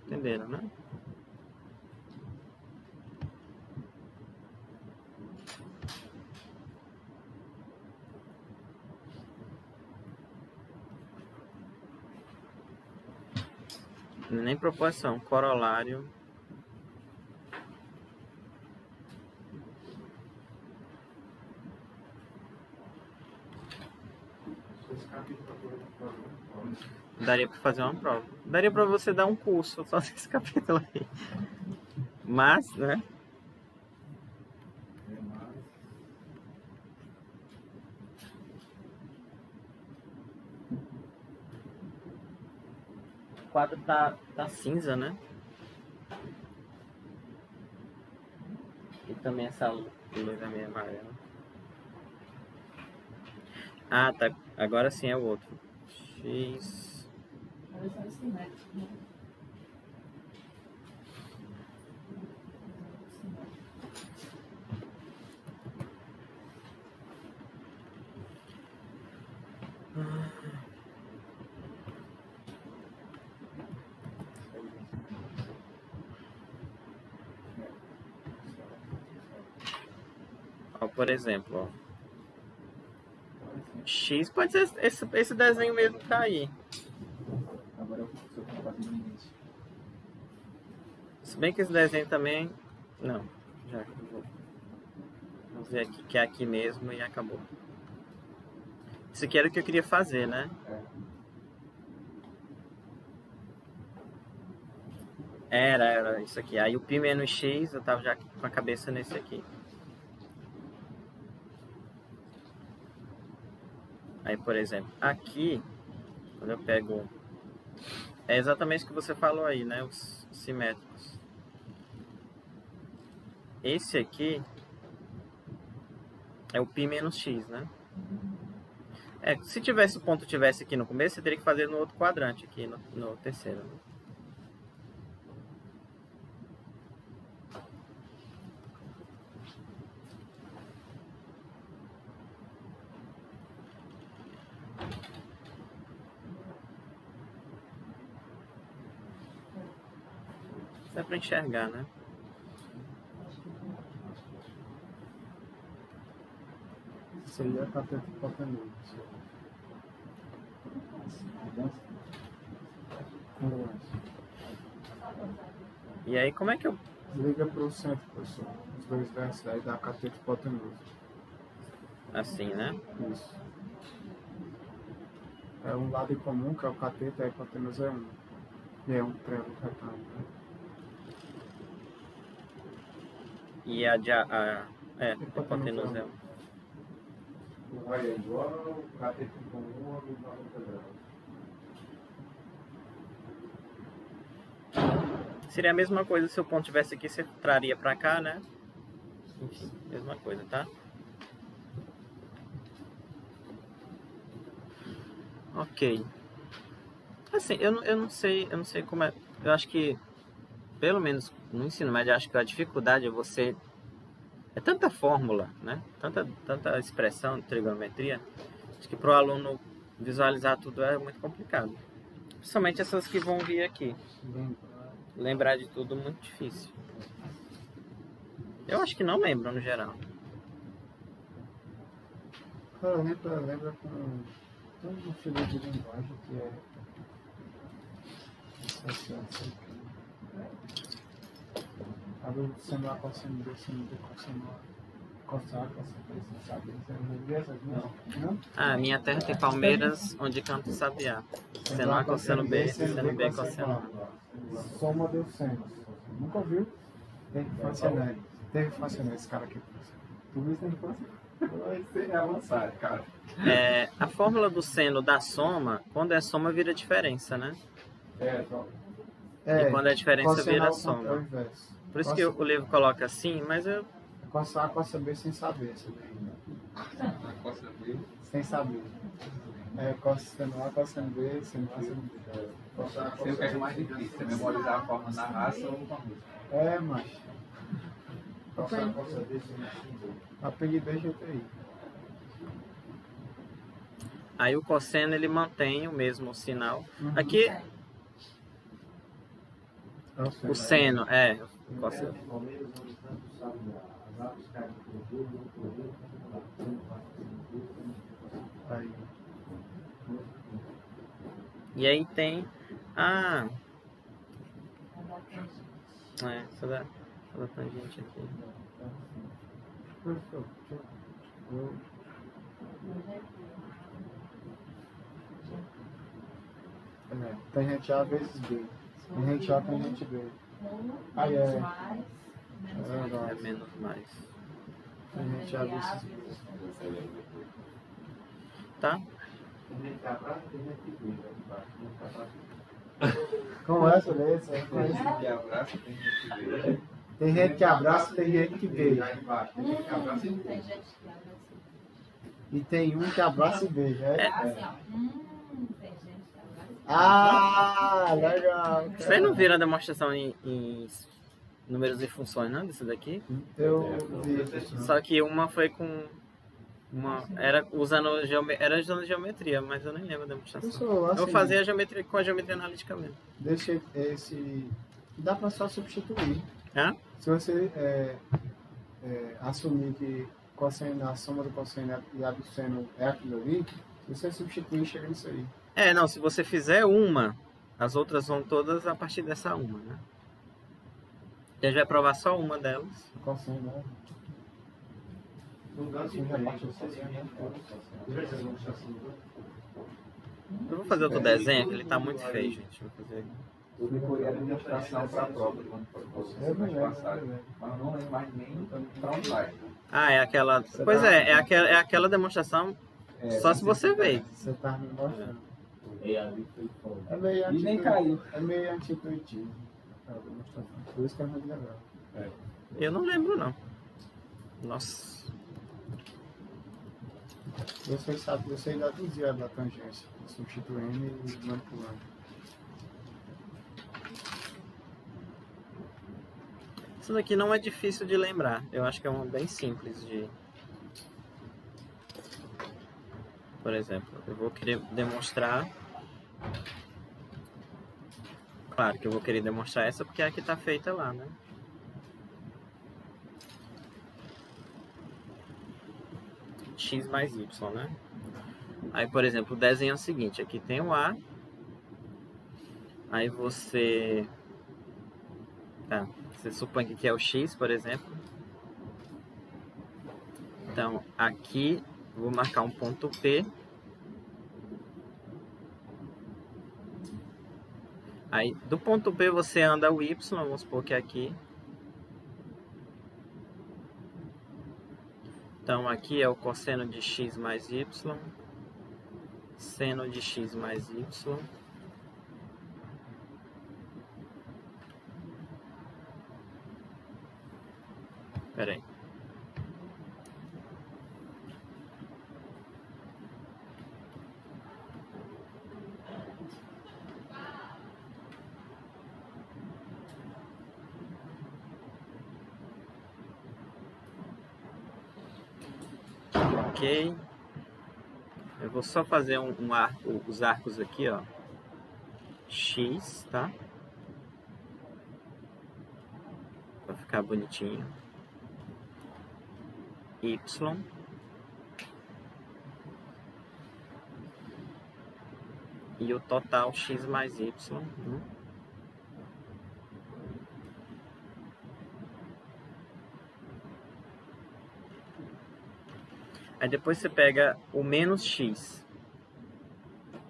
Entenderam, né? Nem proporção, corolário. daria para fazer uma prova. Daria para você dar um curso só nesse capítulo aí. Mas, né? O quadro tá cinza, né? E também essa luz é meio amarela. Ah, tá. Agora sim é o outro. X. Olha só esse método, né? Ó, por exemplo, ó. X pode ser esse desenho mesmo que tá aí. Agora eu sou capaz no início. Se bem que esse desenho também. Não, já vou ver aqui que é aqui mesmo e acabou. Isso aqui era o que eu queria fazer, né? Era isso aqui. Aí o π menos x eu tava já com a cabeça nesse aqui. Aí, por exemplo, aqui, quando eu pego... É exatamente o que você falou aí, né? Os simétricos. Esse aqui é o π menos x, né? Se tivesse o ponto tivesse aqui no começo, você teria que fazer no outro quadrante aqui, no terceiro. Né? Dá pra enxergar, né? Isso aí é cateto hipotenusa. E aí, como é que eu... Liga para o centro, professor. Os dois versos aí da cateto hipotenusa. Assim, né? Isso. É um lado em comum, que é o cateto, e a hipotenusa é 1. E é um triângulo retângulo. Né? E a hipotenusa é 1. O raio é igual, o cateto comum e o nó integral. Seria a mesma coisa se o ponto tivesse aqui, você traria pra cá, né? Enfim, mesma coisa, tá? Ok. Assim, eu não sei como é. Eu acho que, pelo menos no ensino médio, eu acho que a dificuldade é você... É tanta fórmula, né? Tanta expressão de trigonometria, acho que para o aluno visualizar tudo é muito complicado. Principalmente essas que vão vir aqui. Lembrar de tudo é muito difícil. Eu acho que não lembram no geral. Cara, lembra com... Tem uma figura de linguagem que é... Abre sendo A, cosseno B, seno B, cosseno A, cosseno A, cosseno B, sem saber. Não? Ah, minha terra tem palmeiras onde canta o sabiá. Seno A, cosseno B, seno B, cosseno A. Soma dos senos. Nunca ouviu? Teve funcionário esse cara aqui. Tu viu isso Vai ser avançado, cara. A fórmula do seno da soma, quando é soma, vira diferença, né? E quando é diferença, vira soma. Por isso que o livro coloca assim, mas eu... Coça A, coça B sem saber. Coça B. Sem saber. Cosseno A, cosseno B, seno A, seno B. Sei o que é mais difícil, é memorizar a forma na raça ou com a música. Mas... Aprendi bem jeito aí. Aí o cosseno, ele mantém o mesmo sinal. Aqui, o seno, o cosseno. Aí. E aí tem essa da tangente aqui. Tem gente A vezes B. Tem gente A, tem gente B. Aí é. Mais, menos É É verdade. menos mais. Tem gente A vezes B. Tá? Tem gente que abraça, tem gente que beija aqui embaixo. Tem gente que abraça. Como é essa letra? Que abraço, tem gente que vê. Tem gente que abraça, tem gente que beija. Aí embaixo, tem gente que abraça e Tem beija. gente que abraça. E tem um que abraça e beija. É? Assim, ó. Tem gente que abraça. Ah, legal. Vocês não viram a demonstração em números e funções, não? Disso daqui? Eu vi. Só que uma foi com. Era usando geometria, mas eu nem lembro da demonstração. Professor, assim, Eu fazia a geometria com a geometria analítica mesmo. deixa esse. Dá para só substituir. Hã? Se você assumir que cosseno, a soma do cosseno e a do seno é aquilo ali, se você substituir, chega nisso aí. Não, se você fizer uma, as outras vão todas a partir dessa uma, né? E a gente vai provar só uma delas. O cosseno, né? Não dá Sim, assim, já gente. bate o Vocês cosseno, né? viram essa demonstração? Eu vou fazer outro desenho, que ele tá muito feio, gente. Vou fazer aqui. Eu decorei a demonstração para a prova quando foi você Eu não semana lembro, passada. eu não lembro. Mas eu não lembro mais nem para onde vai. É aquela. Pois é aquela demonstração só se você ver. Você tá me mostrando. E ali foi foda. É meio E nem caiu. É meio anti-intuitivo. A demonstração. Por isso que é muito legal. Eu não lembro, não. Nossa. Vocês sabem, você ainda dizia da tangência, substituindo e manipulando. Isso daqui não é difícil de lembrar. Eu acho que é uma bem simples de. Por exemplo, eu vou querer demonstrar. Claro que eu vou querer demonstrar essa porque é a que está feita lá, né? X mais Y, né? Aí, por exemplo, o desenho é o seguinte. Aqui tem o A. Aí você... Tá, você supõe que aqui é o X, por exemplo. Então, aqui, vou marcar um ponto P. Aí, do ponto P você anda o Y, vamos supor que é aqui. Então, aqui é o cosseno de x mais y, seno de x mais y. Espera aí. Ok. Eu vou só fazer um arco, os arcos aqui, ó. X, tá? Pra ficar bonitinho. Y. E o total X mais Y. Aí depois você pega o menos x,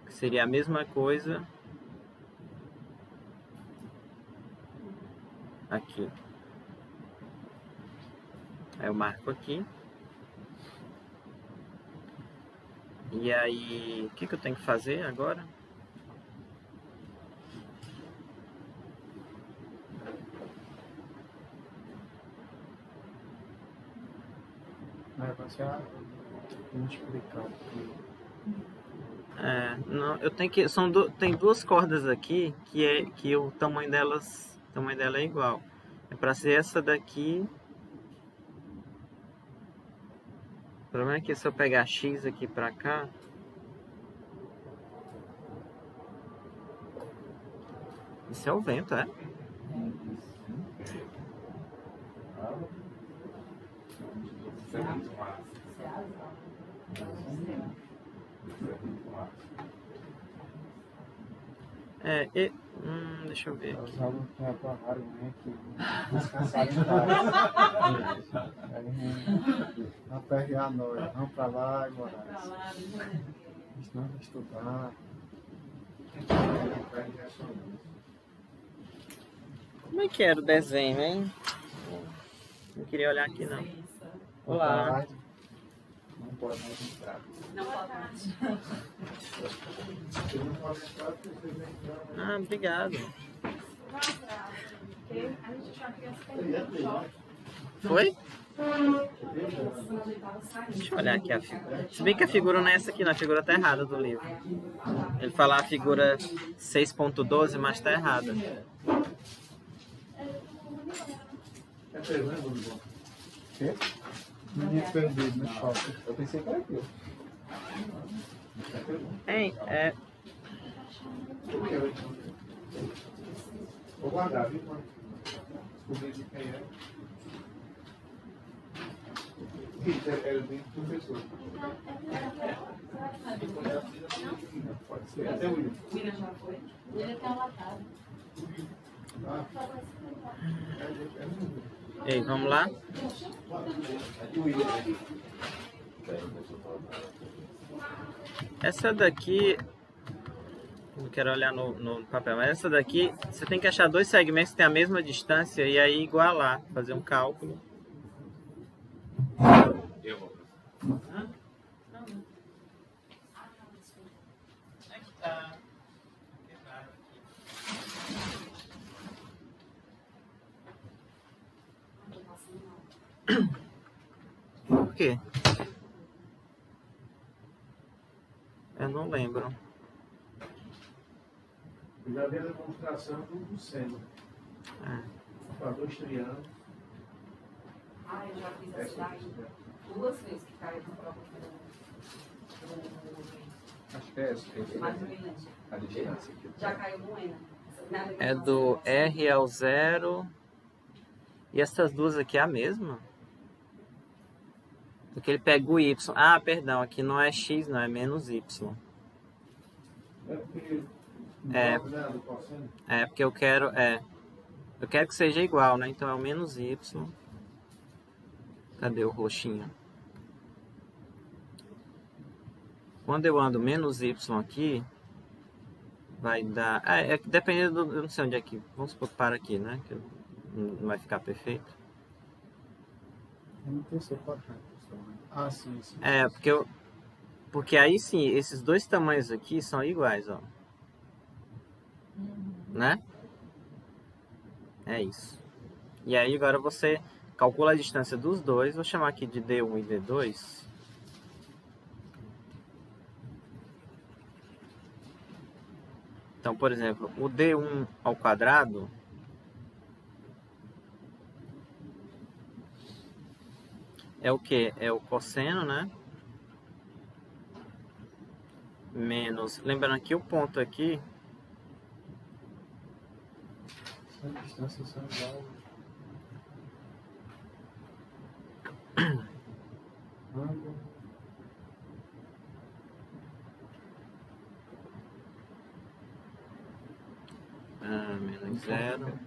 que seria a mesma coisa aqui. Aí eu marco aqui. E aí, o que eu tenho que fazer agora? Aí você multiplicar aqui. Não, eu tenho que tem duas cordas aqui que o tamanho dela é igual. É para ser essa daqui. O problema é que se eu pegar x aqui para cá, isso é o vento, é? Deixa eu ver aqui. Os alunos que reclamaram, né, que descansaram em casa. Não perde a noite, vamos pra lá e morar. Eles não vão estudar. Como é que era o desenho, hein? Não queria olhar aqui, não. Olá. Não pode mais entrar. Não pode mais. Você não pode entrar porque você vem entrar. Ah, obrigado. Porque a gente tinha uma criança perdendo no shopping. Foi? Ele tava saindo. Deixa eu olhar aqui a figura. Se bem que a figura não é essa aqui, não. A figura tá errada do livro. Ele fala a figura 6.12, mas tá errada. É Fernando, Bruno. Quê? Menino perdido no shopping. Eu pensei que era aquilo. Hein, é... Vou guardar, viu? Descobrir de quem é. Isso, era bem professor. Pode ser. Até o William. O William já foi. Ele tá latado. Ei, vamos lá? Essa daqui... Não quero olhar no papel, mas essa daqui... Você tem que achar dois segmentos que têm a mesma distância e aí igualar. Fazer um cálculo. Eu vou. Hã? Não. É que tá... quebrado aqui. Por quê? Eu não lembro. Eu já vi a demonstração do seno. Para 2 triângulos. Ah, eu já fiz essa daí 2 vezes que caiu na prova Acho que é essa. mais ou menos. A distância aqui. Já caiu no ENA. É do R ao 0. E essas duas aqui é a mesma? Porque ele pega o Y. Ah, perdão, aqui não é X, não, é menos Y. É porque. É. Do cosseno. É, porque eu quero. Eu quero que seja igual, né? Então é o menos Y. Cadê o roxinho? Quando eu ando menos Y aqui, vai dar... dependendo do... Eu não sei onde é que... Vamos supor que para aqui, né? Que não vai ficar perfeito. Eu não pensei para cá. Ah, sim, sim. Porque aí sim, esses dois tamanhos aqui são iguais, ó. Né? É isso. E aí agora você calcula a distância dos dois. Vou chamar aqui de D1 e D2. Então, por exemplo, o D1 ao quadrado é o que? É o cosseno, né? Menos... Lembrando que o ponto aqui... Essa distância são iguais. Ângulo. Menos 0.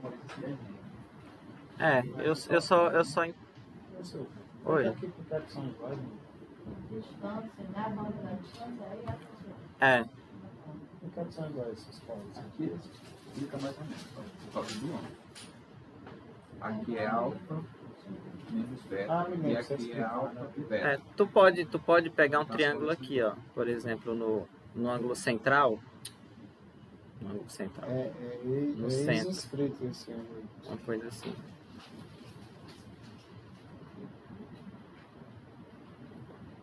Eu só... Oi. Aqui por perto são iguais, né? Distância, né? A banda da distância aí Por que são iguais essas coisas? Aqui fica mais ou menos. Por causa do ângulo. Aqui é alfa menos beta. me E lembro, aqui você é alfa e beta. Tu pode pegar um triângulo aqui, ó. Por exemplo, no ângulo central. No ângulo central. No centro. Escrito esse ângulo. Uma coisa assim.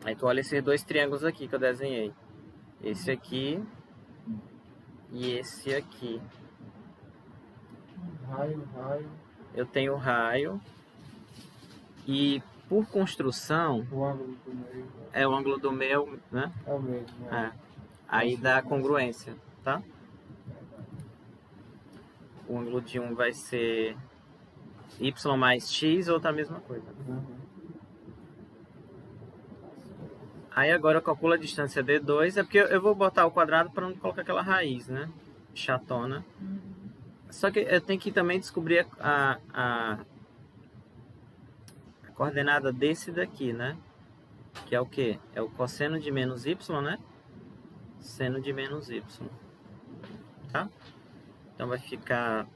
Aí tu olha esses dois triângulos aqui que eu desenhei. Esse aqui e esse aqui. Raio. Eu tenho raio. E por construção, O ângulo do meio o ângulo do meio, né? é o mesmo. Né? Aí dá congruência, tá? O ângulo de um vai ser y mais x, outra mesma coisa. Uhum. Aí agora eu calculo a distância D2, porque eu vou botar o quadrado para não colocar aquela raiz, né? Chatona. Só que eu tenho que também descobrir a coordenada desse daqui, né? Que é o quê? É o cosseno de menos y, né? Seno de menos y. tá? Então vai ficar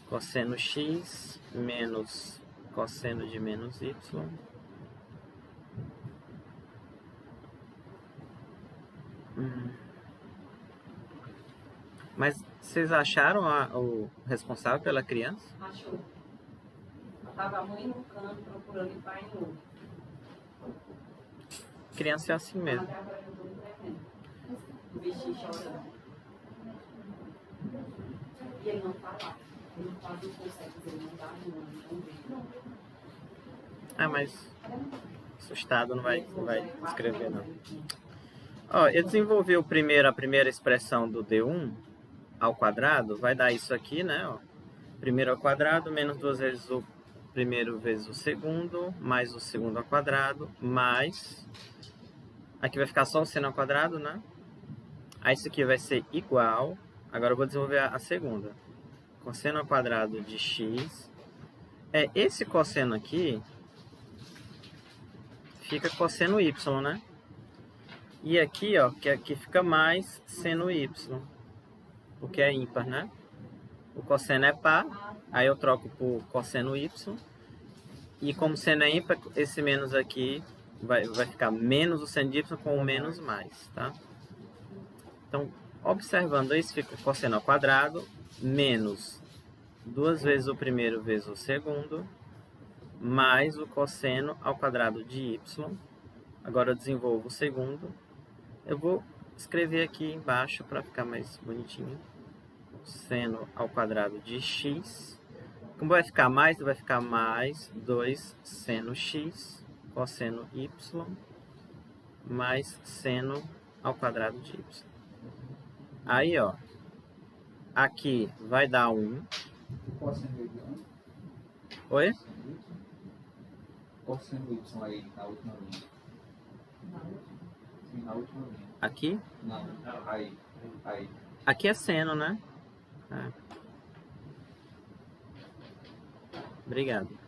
cosseno x menos cosseno de menos y. Mas vocês acharam o responsável pela criança? Achou. Eu tava muito no canto procurando ir para em outro. Criança é assim mesmo. Até agora eu tô me tremendo. O bichinho chorando. E ele não tá lá. Ele quase não consegue dizer, não dá, não vê. Ah, mas assustado não vai escrever não. Ó, eu desenvolvi a primeira expressão do D1 ao quadrado, vai dar isso aqui, né? Ó. Primeiro ao quadrado, menos 2 vezes o primeiro vezes o segundo, mais o segundo ao quadrado, mais... Aqui vai ficar só o seno ao quadrado, né? Aí isso aqui vai ser igual... Agora eu vou desenvolver a segunda. Cosseno ao quadrado de x. Esse cosseno aqui fica cosseno y, né? E aqui, ó, que aqui fica mais seno y, porque é ímpar, né? O cosseno é par, aí eu troco por cosseno y. E como seno é ímpar, esse menos aqui vai ficar menos o seno de y com o menos mais, tá? Então, observando isso, fica cosseno ao quadrado menos 2 vezes o primeiro vezes o segundo, mais o cosseno ao quadrado de y. Agora eu desenvolvo o segundo. Eu vou escrever aqui embaixo para ficar mais bonitinho. Seno ao quadrado de x. Como vai ficar mais 2 seno x, cosseno y, mais seno ao quadrado de y. Aí, ó, aqui vai dar 1. Cosseno y. Oi? Cosseno y aí na última linha. Sim, na última linha. Aqui? Não, aí. Aqui é seno, né? É. Obrigado.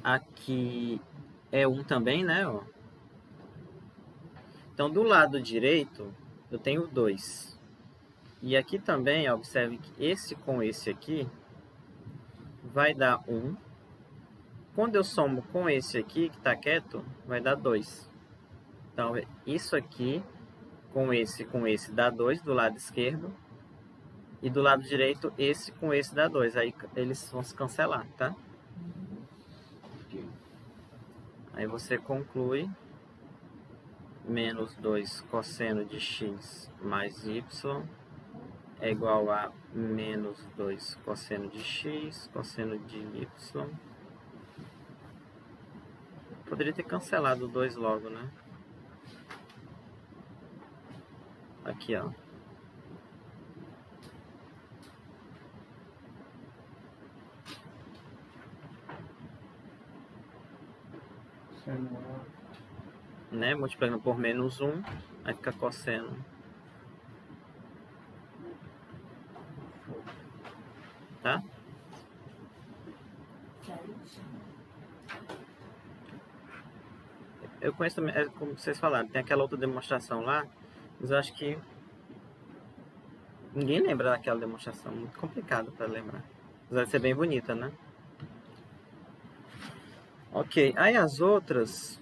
Aqui é 1 também, né? Ó. Então, do lado direito, eu tenho 2. E aqui também, ó, observe que esse com esse aqui vai dar 1. Quando eu somo com esse aqui, que está quieto, vai dar 2. Então, isso aqui com esse dá 2 do lado esquerdo. E do lado direito, esse com esse dá 2. Aí eles vão se cancelar, tá? Aí você conclui. Menos 2 cosseno de x mais y é igual a menos 2 cosseno de x, cosseno de y. Poderia ter cancelado o 2 logo, né? Aqui, ó. Né? Multiplicando por menos 1, aí fica cosseno. Tá? Eu conheço também, como vocês falaram, tem aquela outra demonstração lá, mas eu acho que ninguém lembra daquela demonstração, muito complicado para lembrar. Mas vai ser bem bonita, né? Ok, aí as outras...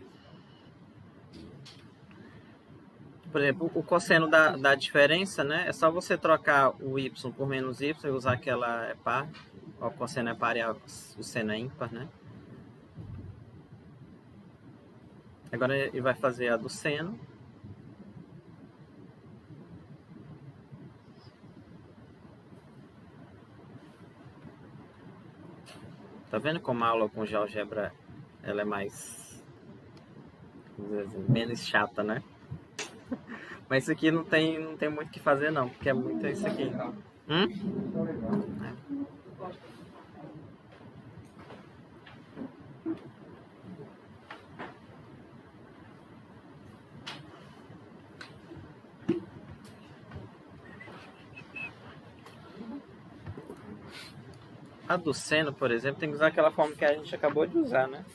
Por exemplo, o cosseno da diferença, né? É só você trocar o y por menos y e usar aquela par. O cosseno é par e o seno é ímpar, né? Agora ele vai fazer a do seno. Tá vendo como a aula com GeoGebra ela é mais... menos chata, né? Mas isso aqui não tem muito o que fazer não, porque é muito isso aqui. A do seno, por exemplo, tem que usar aquela forma que a gente acabou de usar, né?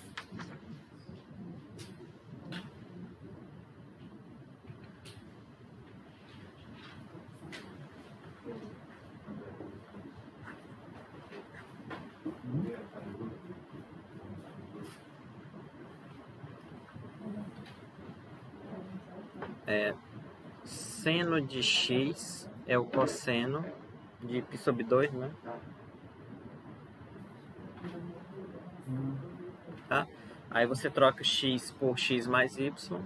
Seno de x é o cosseno de π sobre 2, né? Tá? Aí você troca x por x mais y.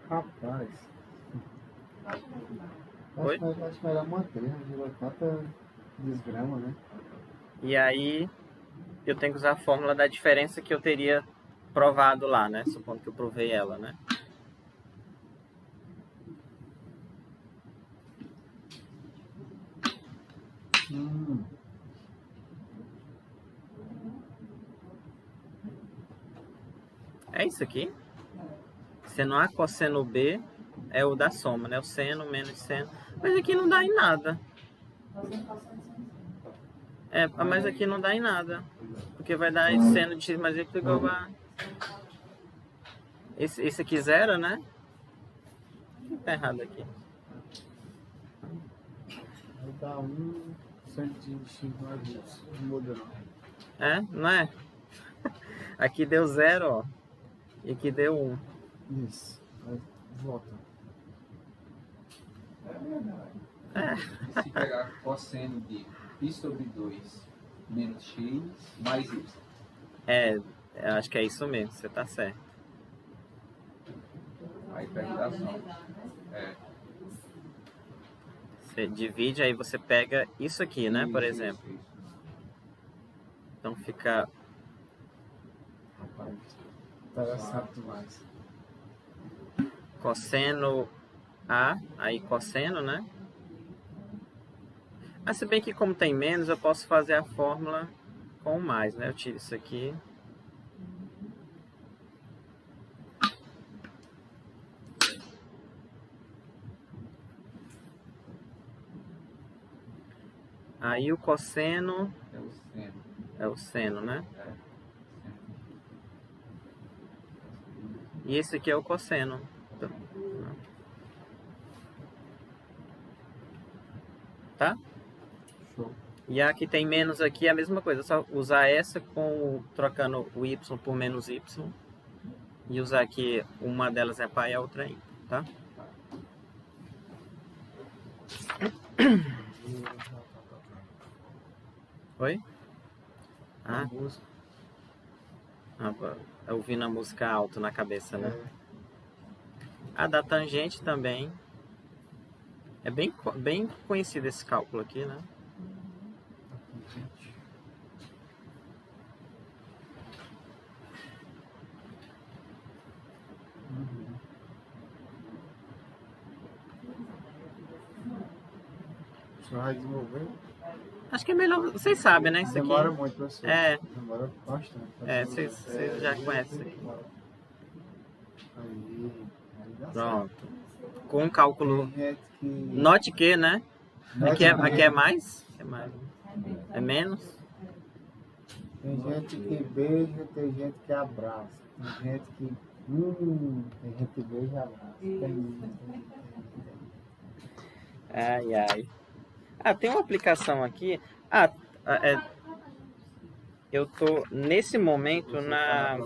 Rapaz. Oi? Acho melhor manter, né? Gerou tanta desgrama, né? E aí eu tenho que usar a fórmula da diferença que eu teria provado lá, né? Supondo que eu provei ela, né? É isso aqui. Seno A cosseno B é o da soma, né? O seno menos seno. Mas aqui não dá em nada. Mas aqui não dá em nada. Porque vai dar seno de x mais y igual a... Esse aqui zero, né? O que tá errado aqui? Vai dar 1 centímetro de x mais y. Não muda não. Não é? Aqui deu 0, ó. E aqui deu 1. Isso. Aí volta. Se pegar cosseno de π sobre 2 menos x mais y. Eu acho que é isso mesmo, você tá certo. Aí pega da soma. Você divide, aí você pega isso aqui, né? Por exemplo. Isso. Então fica... Rapaz. Interessante demais. Cosseno A, aí cosseno, né? Se bem que como tem menos, eu posso fazer a fórmula com mais, né? Eu tiro isso aqui. Aí o cosseno É o seno. é o seno, né? E esse aqui é o cosseno. Tá? Show. E a que tem menos aqui é a mesma coisa. É só usar essa trocando o y por menos y. E usar aqui, uma delas é π e a outra é y, tá? Oi? Ouvindo a música alto na cabeça, né? A da tangente também. É bem conhecido esse cálculo aqui, né? Você vai desenvolver? Acho que é melhor... Vocês sabem, né? Isso aqui. Demora muito, professor. Demora bastante. Vocês já conhecem. Aí dá Pronto. Com cálculo... certo. Tem gente que... Note que, né? Aqui é mais? É menos? Tem gente que beija, tem gente que abraça. Tem gente que... tem gente que beija e abraça. Ai. Tem uma aplicação aqui. Eu tô nesse momento na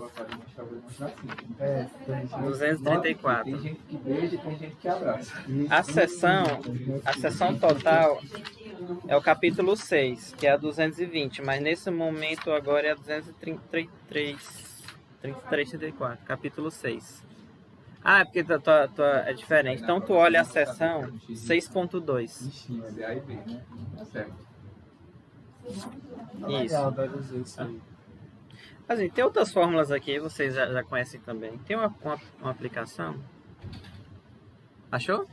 234. Tem gente que beija e tem gente que abraça. A sessão total é o capítulo 6, que é a 220, mas nesse momento agora é a 233, 34, capítulo 6. É porque é diferente. Então tu olha a sessão 6.2. Mas é A e B, né? Tá certo. Isso. Deve usar isso aí. Assim, tem outras fórmulas aqui, vocês já conhecem também. Tem uma aplicação. Achou?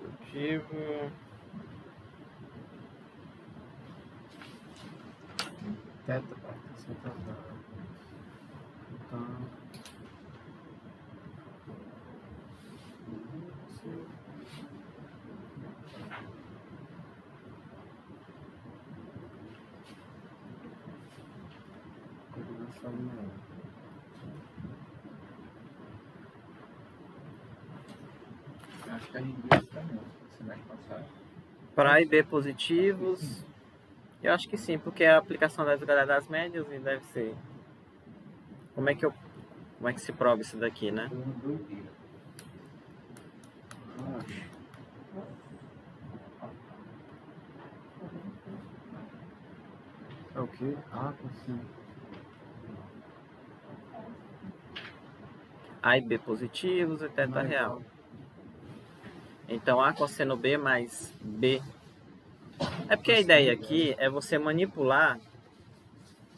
Motivo... Teta, você tá então... Eu acho que a gente viu isso também, semestre passado. Para A e B positivos. Eu acho que sim, porque é a aplicação da escala das médias e deve ser. Como é que se prova isso daqui, né? Foi uma doideira. É o quê? Ah, sim. A e B positivos e teta real. Então A cosseno B mais B. É porque a ideia aqui é você manipular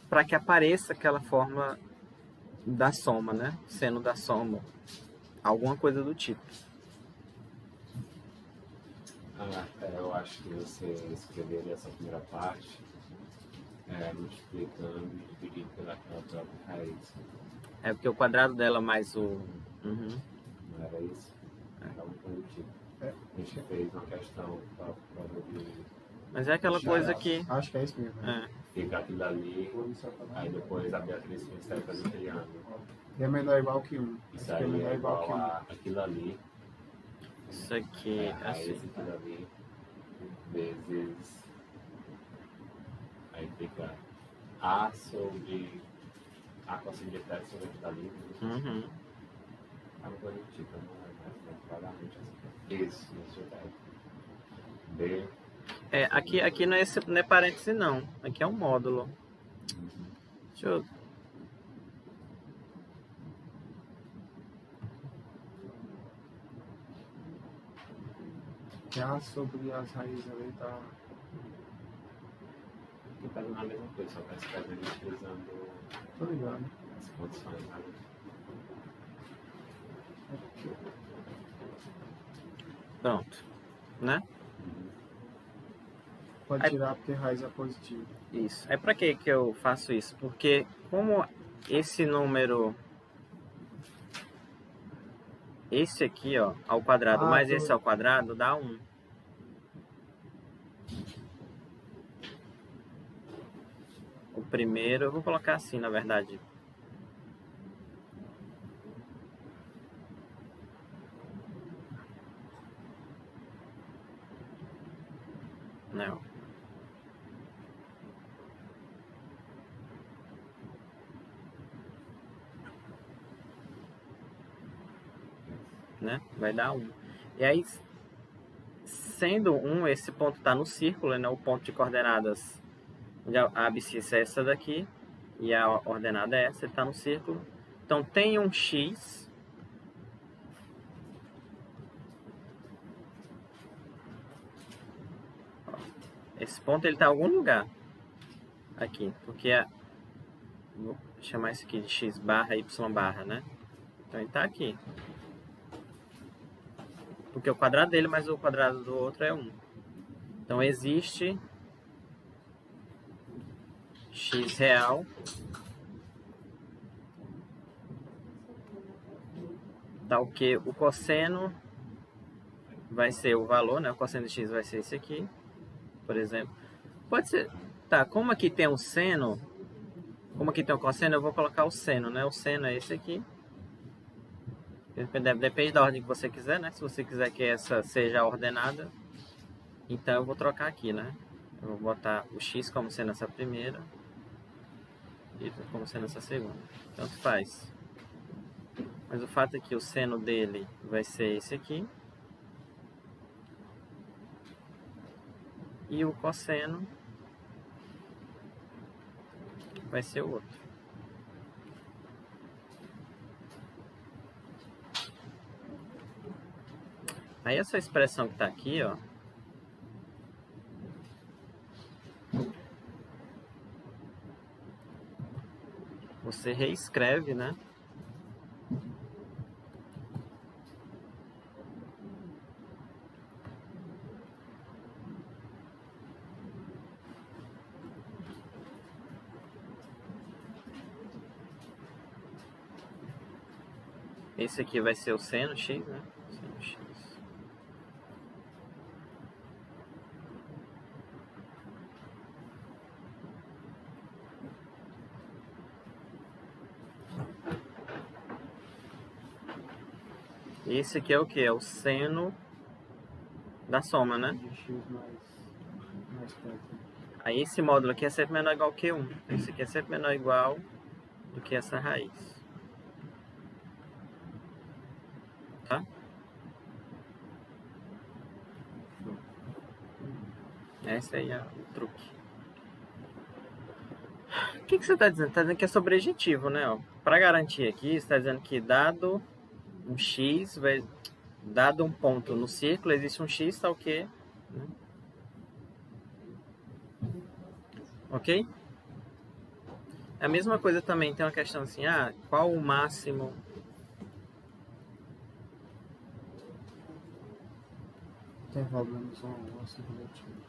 para que apareça aquela fórmula da soma, né? Seno da soma. Alguma coisa do tipo. Eu acho que você escreveria essa primeira parte multiplicando e dividindo pelaquela própria raiz. É porque o quadrado dela mais o... Não era isso? Era uma coisa do tipo. A gente fez uma questão para de... Mas é aquela coisa que... Acho que é isso mesmo. É. Fica aquilo ali, aí depois a Beatriz consegue fazer o triângulo. E é menor ou igual que 1. Isso aí é igual a aquilo ali. Isso aqui, assim. Esse aquilo ali, vezes... Aí fica A sobre... A cosseno de θ sobre aquilo ali. Uhum. É uma coisa do tipo, não é claramente assim. Isso, verdade. B... É, aqui não é parêntese não. Aqui é um módulo. Deixa eu... Já sobre as raízes ali tá. Tô fazendo a mesma coisa, só que escrevendo utilizando Tô ligado. as condições, sabe? Pronto. Né? Pode Aí- tirar porque raiz é positivo. Isso. É pra que eu faço isso? Porque como esse número... Esse aqui, ó, ao quadrado, mais tô- esse ao quadrado, dá 1. O primeiro, eu vou colocar assim, na verdade. Não. Né? Vai dar 1. E aí, sendo 1, esse ponto está no círculo, né? O ponto de coordenadas onde a abscissa é essa daqui e a ordenada é essa, ele está no círculo. Então tem um x esse ponto ele está em algum lugar aqui, porque vou chamar isso aqui de x barra y barra, né? Então ele está aqui. Porque o quadrado dele mais o quadrado do outro é 1. Então existe x real tal que o cosseno vai ser o valor, né? O cosseno de x vai ser esse aqui, por exemplo. Pode ser... Tá, como aqui tem um seno, como aqui tem um cosseno, eu vou colocar o seno, né? O seno é esse aqui. Depende da ordem que você quiser, né? Se você quiser que essa seja a ordenada, então eu vou trocar aqui, né? Eu vou botar o x como sendo essa primeira e como sendo essa segunda. Tanto faz. Mas o fato é que o seno dele vai ser esse aqui. E o cosseno vai ser o outro. Aí essa expressão que está aqui, ó, você reescreve, né? Esse aqui vai ser o seno x, né? Seno x. Esse aqui é o que? É o seno da soma, né? De x mais perto. Aí esse módulo aqui é sempre menor ou igual que 1. Esse aqui é sempre menor ou igual do que essa raiz. Tá? Esse aí é o truque. O que você está dizendo? Está dizendo que é sobrejetivo, né? Para garantir aqui, você está dizendo que dado um x, dado um ponto no círculo, existe um x, tá o quê? Ok? A mesma coisa também, tem uma questão assim, qual o máximo... Intervalamos um nosso relativo.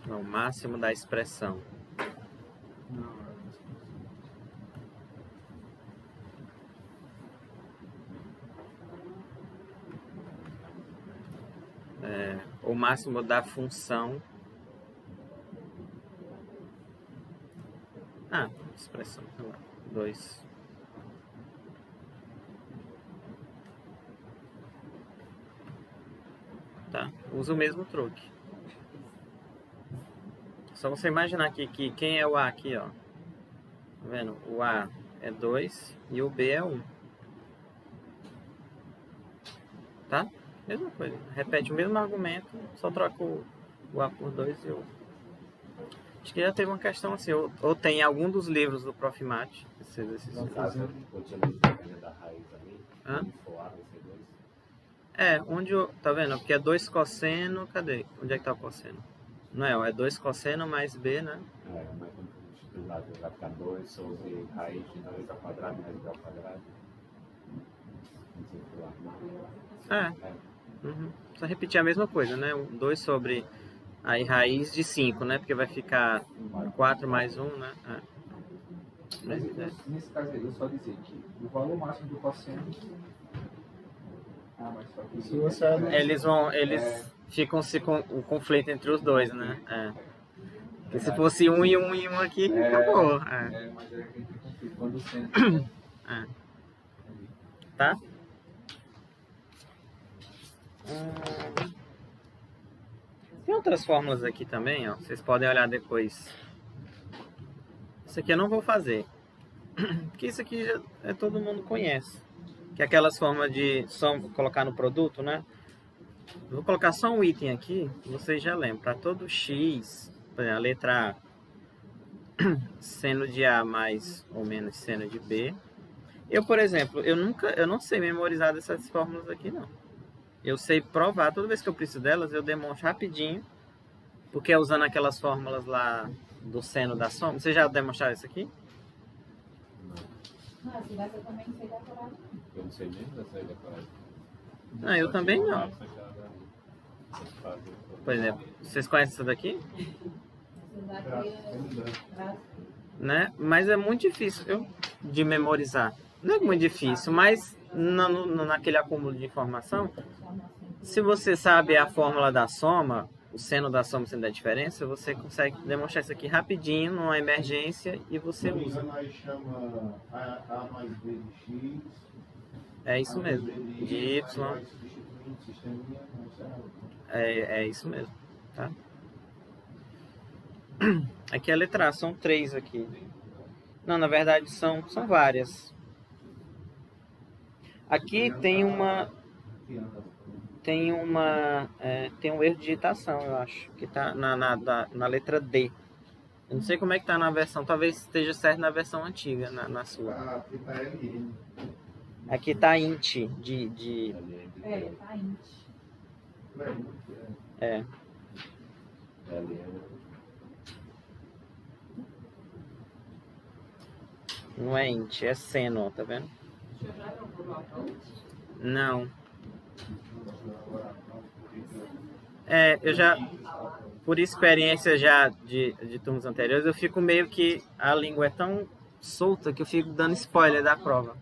Não, o máximo da expressão. Não, O máximo da função. Expressão. 2. Tá? Usa o mesmo truque. Só você imaginar aqui que quem é o A aqui, ó. Tá vendo? O A é 2 e o B é 1. Tá? Mesma coisa. Repete o mesmo argumento, só troca o A por 2 e o... Acho que já teve uma questão assim, ou tem algum dos livros do Prof. Mate, esse exercício. No caso, utilizando da raiz ali, for A, vai ser 2. Onde tá vendo? Porque é 2 cosseno, cadê? Onde é que tá o cosseno? Não é 2 cosseno mais B, né? Mas quando do lado vai ficar 2 sobre raiz de 2 ao quadrado mais B ao quadrado. Só repetir a mesma coisa, né? 2 sobre aí raiz de 5, né? Porque vai ficar 4 mais 1, né? Mas nesse caso aí, eu só dizer que o valor máximo do cosseno... mas só que... se você Eles ficam com o conflito entre os dois, né? Porque se fosse 1 e 1 e 1 aqui, acabou. Mas é que entra conflito quando o seno... Tá? Tem outras fórmulas aqui também, ó. Vocês podem olhar depois. Isso aqui eu não vou fazer. Porque isso aqui todo mundo conhece. Que é aquelas formas de só colocar no produto, né? Vou colocar só um item aqui, vocês já lembram. Para todo x, por exemplo, a letra A, seno de A mais ou menos seno de B. Eu, por exemplo, eu não sei memorizar essas fórmulas aqui, não. Eu sei provar, toda vez que eu preciso delas, eu demonstro rapidinho. Porque é usando aquelas fórmulas lá do seno da soma. Vocês já demonstraram isso aqui? Não, se vai, eu também não sei decorar. Eu não sei nem dessa decorada. Não, eu também não. Por exemplo, vocês conhecem essa daqui? Essa daqui Né? Mas é muito difícil de memorizar. Não é muito difícil, mas naquele acúmulo de informação, se você sabe a fórmula da soma, o seno da soma sendo a diferença, você consegue demonstrar isso aqui rapidinho, numa emergência, e você usa. Nós chama A mais B de X. É isso mesmo. De Y. É isso mesmo. Tá? Aqui é a letra A, são 3 aqui. Não, na verdade são várias. Aqui tem um erro de digitação, eu acho, que tá na letra D. Eu não sei como é que tá na versão, talvez esteja certo na versão antiga, na sua. Aqui tá LN. Aqui tá int tá int. Não é int, é seno, tá vendo? Não. Eu já, por experiência já de turnos anteriores, eu fico meio que a língua é tão solta que eu fico dando spoiler da prova.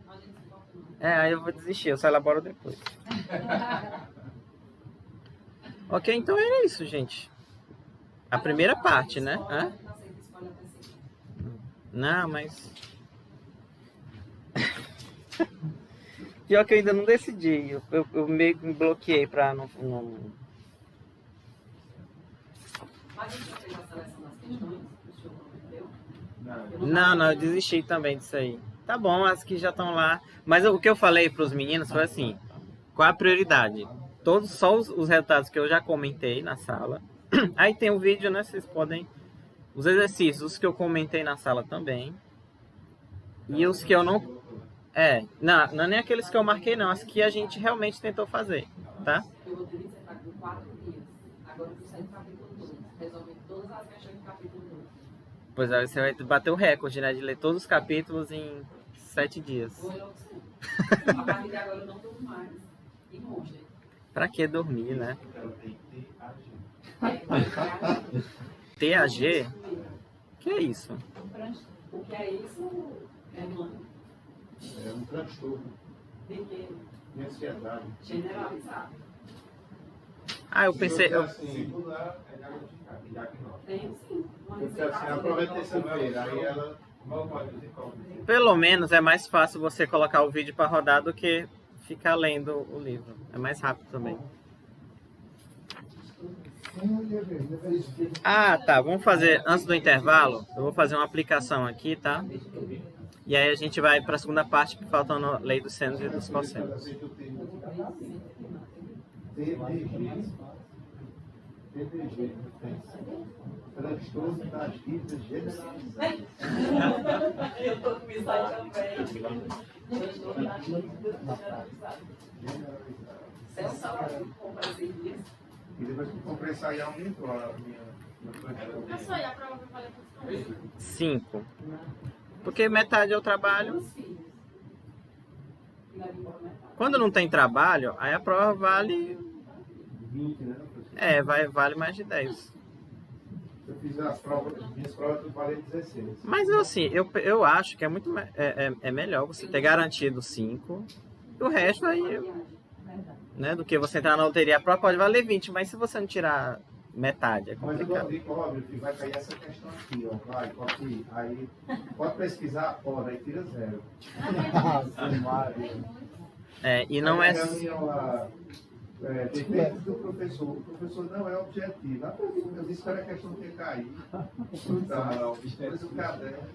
Aí eu vou desistir, eu só elaboro depois. Ok, então é isso, gente. A primeira parte, né? Não, mas... Pior que eu ainda não decidi. Eu meio que me bloqueei pra não. Mas a gente já fez a seleção das questões que o senhor prometeu? Não, eu desisti também disso aí. Tá bom, as que já estão lá. Mas o que eu falei pros meninos foi assim: qual a prioridade? Todos, só os resultados que eu já comentei na sala. Aí tem o vídeo, né? Vocês podem. Os exercícios, os que eu comentei na sala também. E os que eu não. Não é nem aqueles que eu marquei, não. As que a gente realmente tentou fazer, tá? Eu vou ter que sentar com 4 dias. Agora eu saio do capítulo 2. Resolvendo todas as questões do capítulo 2. Pois aí você vai bater o recorde, né? De ler todos os capítulos em 7 dias. Vou enlouquecer. A partir de agora eu não durmo mais. E mostra. Pra que dormir, né? Ela tem TAG. TAG? Que é isso? O que é isso? É É um transtorno de que de ansiedade. generalizado. Ah, eu pensei. Singular é diagnóstico. Tem sim. Uma Porque assim, a prova é terça-feira, aí ela. Pelo menos é mais fácil você colocar o vídeo pra rodar do que ficar lendo o livro. É mais rápido também. Ah, tá. Vamos fazer antes do intervalo. Eu vou fazer uma aplicação aqui, tá? E aí a gente vai para a segunda parte, faltando a lei dos senos e dos cossenos. TDG. Transtorno das dívidas generalizadas. Eu estou com isso aí também. Transtorno das dívidas generalizadas. Você sabe como fazer isso? E depois que eu comprei isso aí, aumentou a minha. Mas aí a prova que eu falei para os 5. Porque metade é o trabalho. filhos. E leva embora metade. Quando não tem trabalho, aí a prova vale. 20, né? professor? Vale mais de 10. Eu fiz as provas, minhas provas eu falei 16. Mas assim, eu acho que é muito melhor você ter garantido 5. E o resto aí, né? Do que você entrar na loteria. A prova pode valer 20, mas se você não tirar metade, é Mas eu complicado. digo, óbvio, que vai cair essa questão aqui, ó. Vai, pode, aí, pode pesquisar, pode, aí tira 0. E não é. Reunião lá, defeitos do professor. O professor não é objetivo. Eu disse que era questão de cair. Tá, depois o caderno.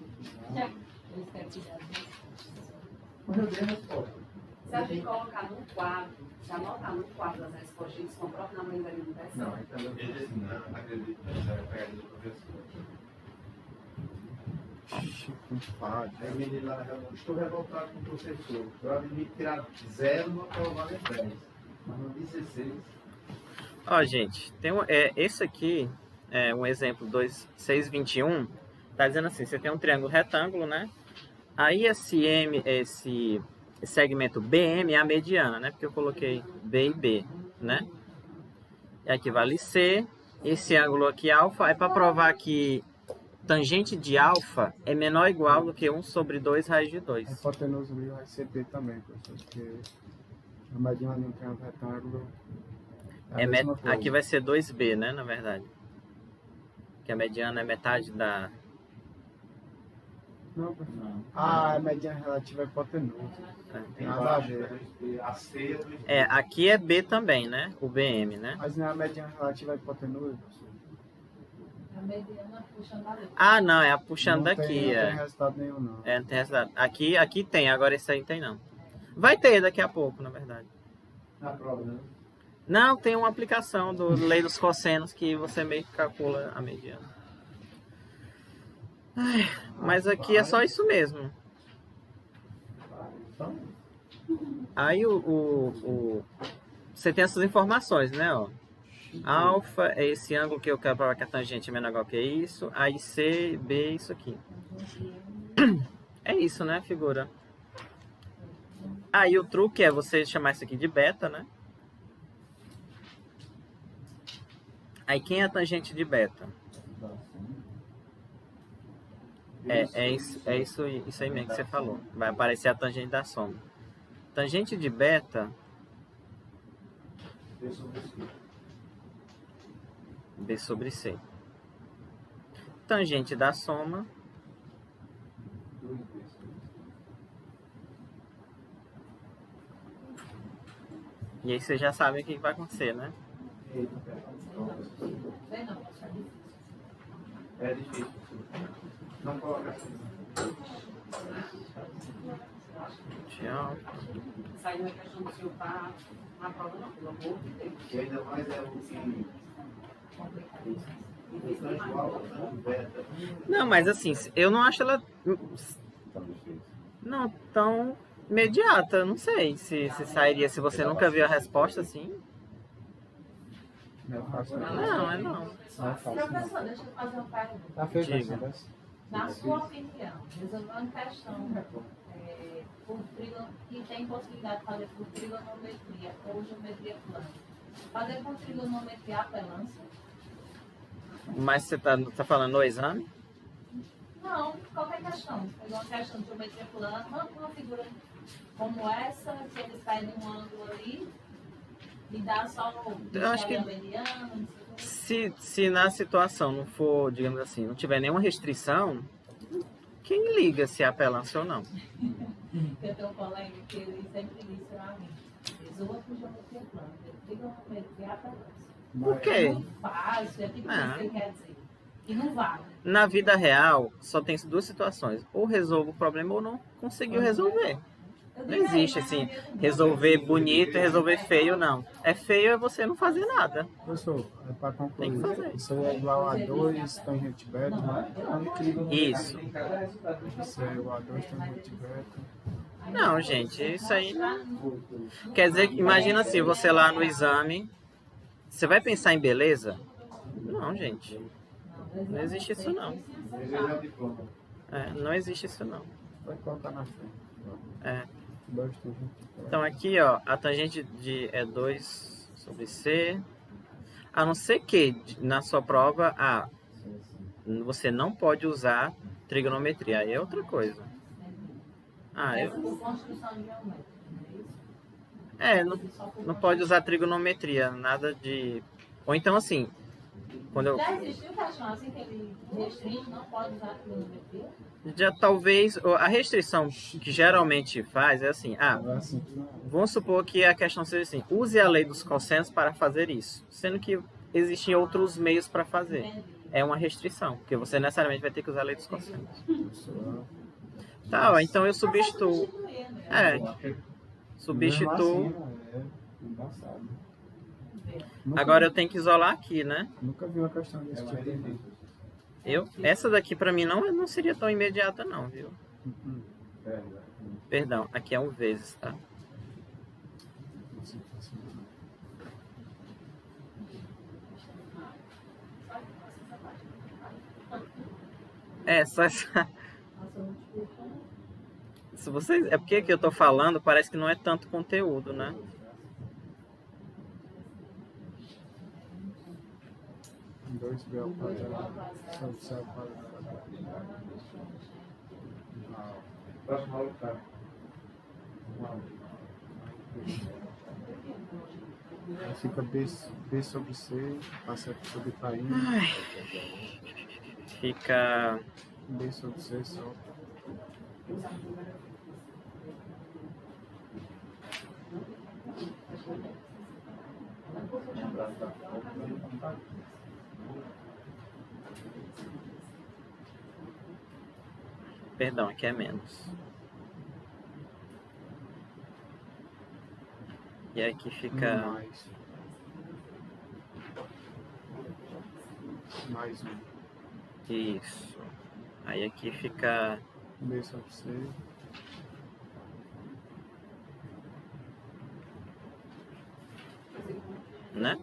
Mas eu dei a resposta. Se a gente colocar no quadro, se anotar no quadro as respostas, eles compram na mãe da alimentação. Não, então eu disse não acredito que essa era a pegada do professor. Aí o menino lá na reunião, estou revoltado com o professor. Eu me tirar 0 no aprovar 10. Mas no 16. Ó, gente, esse aqui é um exemplo 621. Tá dizendo assim: você tem um triângulo retângulo, né? Aí esse segmento BM é a mediana, né? Porque eu coloquei B e B, né? E aqui vale C. Esse ângulo aqui alfa é para provar que tangente de alfa é menor ou igual do que 1 sobre 2 raiz de 2. A hipotenusa vai ser B também, professor, porque a mediana de um triângulo retângulo é a mesma coisa. Aqui vai ser 2B, né? Na verdade. Que a mediana é metade da... Não, professor. A mediana relativa é hipotenusa. Tem nada a ver. A C aqui é B também, né? O BM, né? Mas não é a mediana relativa à hipotenusa, professor. A mediana puxando a letra. Ah, não, é a puxando Não daqui. tem resultado nenhum, não. Não tem resultado. Aqui tem, agora esse aí não tem não. Vai ter daqui a pouco, na verdade. na prova, né? Não, tem uma aplicação do lei dos cossenos que você meio que calcula a mediana. Ai, mas aqui é só isso mesmo. Aí você tem essas informações, né? Ó. Alfa é esse ângulo que eu quero provar que a tangente é menor ou igual que isso. Aí C, B, isso aqui. É isso, né, figura? Aí o truque é você chamar isso aqui de beta, né? Aí quem é a tangente de beta? Isso aí mesmo que você falou. Vai aparecer a tangente da soma. Tangente de beta... B sobre C. Tangente da soma... E aí vocês já sabem o que vai acontecer, né? Bem, não, acho difícil. É difícil. Não coloca assim. Tchau. Saiu a questão do seu par na prova, não, pelo amor de Deus. E ainda mais é o que Complicado. o transval, né? Beta. Não, mas assim, eu não acho ela Tão difícil. não tão imediata. Não sei se sairia, se você nunca viu a resposta assim. Não é fácil, não. Não, é não. Não é fácil, não. Professor, deixa eu fazer uma pergunta. Tá feito Diga. assim, né? Na sua opinião, resolver uma questão por que tem possibilidade de fazer por trigonometria ou geometria plana. Fazer por trigonometria apelância? Mas você tá falando no exame? Não, qualquer questão. Pegar uma questão de geometria plana, uma figura como essa, que eles pedem um ângulo ali e dá só o Eu acho que- mediano, não sei o quê. Se na situação não for, digamos assim, não tiver nenhuma restrição, quem liga se é apelância ou não? Eu tenho um colega que ele sempre disse pra mim, resolva por geometria plana, trigonometria apelância. Por É quê? muito fácil, é tipo Ah. isso que ele quer dizer. E não vale. Na vida real, só tem duas situações. Ou resolvo o problema ou não conseguiu resolver. Eu Não digo, existe mas assim, na vida- resolver bonito e resolver feio, não. É feio é você não fazer nada. Professor, é para concluir. Tem que fazer. Isso aí é igual a 2 tangente beta. Isso. Tem cada resultado. Isso é igual a 2 tangente beta. Não, gente, isso aí não. Quer dizer, imagina assim, você lá no exame, você vai pensar em beleza? Não, gente. Não existe isso não. Esse é o diploma. Não existe isso não. Vai colocar na frente. É. 2 tangente beta. Então aqui, ó, a tangente de é 2 sobre C. A não ser que na sua prova, você não pode usar trigonometria. Aí é outra coisa. Essa por construção geométrica, não é isso? Não pode usar trigonometria, nada de. Ou então assim, quando eu. Já existiu questão assim que ele restringe, não pode usar trigonometria? Já talvez. A restrição que geralmente faz é assim, Agora assim, vamos supor que a questão seja assim, use a lei dos cossenos para fazer isso. Sendo que existem outros meios para fazer. Entendi. É uma restrição, porque você necessariamente vai ter que usar a lei dos cossenos. professor, Tá, ó, então eu Mas substituo. substituir, né? Substituo. mesmo assim, é embaçado. Agora eu tenho que isolar aqui, né? Nunca vi uma questão desse tipo. Essa daqui pra mim não seria tão imediata não, viu? É, Perdão, aqui é um vezes, tá? Só essa. Nossa, multiplicação. Se vocês, é porque que eu tô falando, parece que não é tanto conteúdo, né? Dois B ao quadrado sobre C ao quadrado. Próximo aula, tá? Aí fica B sobre C, passa sobre Caim, Fica. B sobre C só. Perdão, aqui é menos. E aqui fica. Mais um. Isso. Aí aqui fica. B sobre C. Né?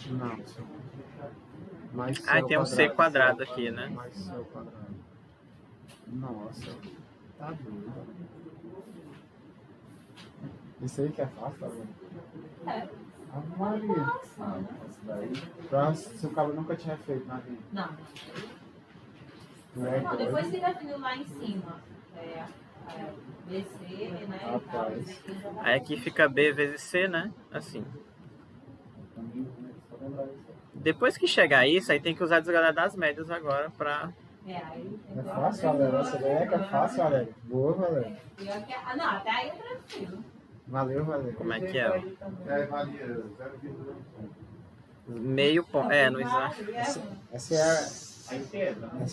Não, só. Mais C Ah, ao tem um C quadrado aqui, né? Mais C ao quadrado. Nossa, tá doido. Isso aí que é fácil, tá vendo? É. Ave Maria. Se o cabo nunca tinha feito na vida. Não. Não é Não, depois doido? se definiu lá em cima. BC, né? E tal, Rapaz. Aí aqui fica B vezes C, né? Assim. Depois que chegar isso, aí tem que usar a desgrada das médias agora pra. Aí É fácil, Valéria. Essa daí é que é fácil, Valéria. Boa, Valéria. Não, até aí é tranquilo. Valeu. Como é que é? Valia 0,1. Meio ponto. No exato. Essa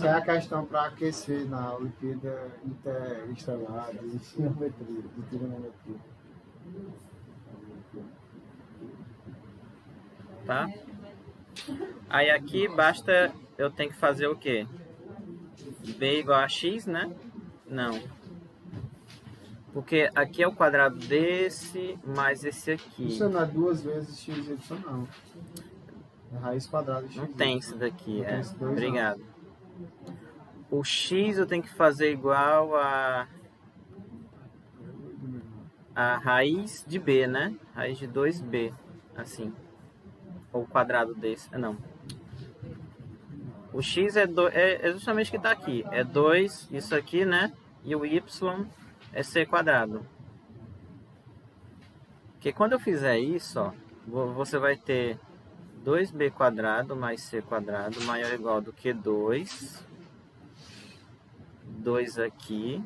é a questão para aquecer na Olimpíada Interestelar de trigonometria. Tá? Aí aqui basta, eu tenho que fazer o quê? B igual a x, né? Não. Porque aqui é o quadrado desse mais esse aqui. Isso não é 2 vezes XY, não. É raiz quadrada de XY. Não tem isso daqui, Não tem esse dois, Obrigado. O x eu tenho que fazer igual a raiz de b, né? Raiz de 2b, assim. Ou o quadrado desse, não. O x é justamente o que está aqui. É 2, isso aqui, né? E o y é c quadrado. Porque quando eu fizer isso, ó, você vai ter 2b quadrado mais c quadrado maior ou igual do que 2. 2 aqui.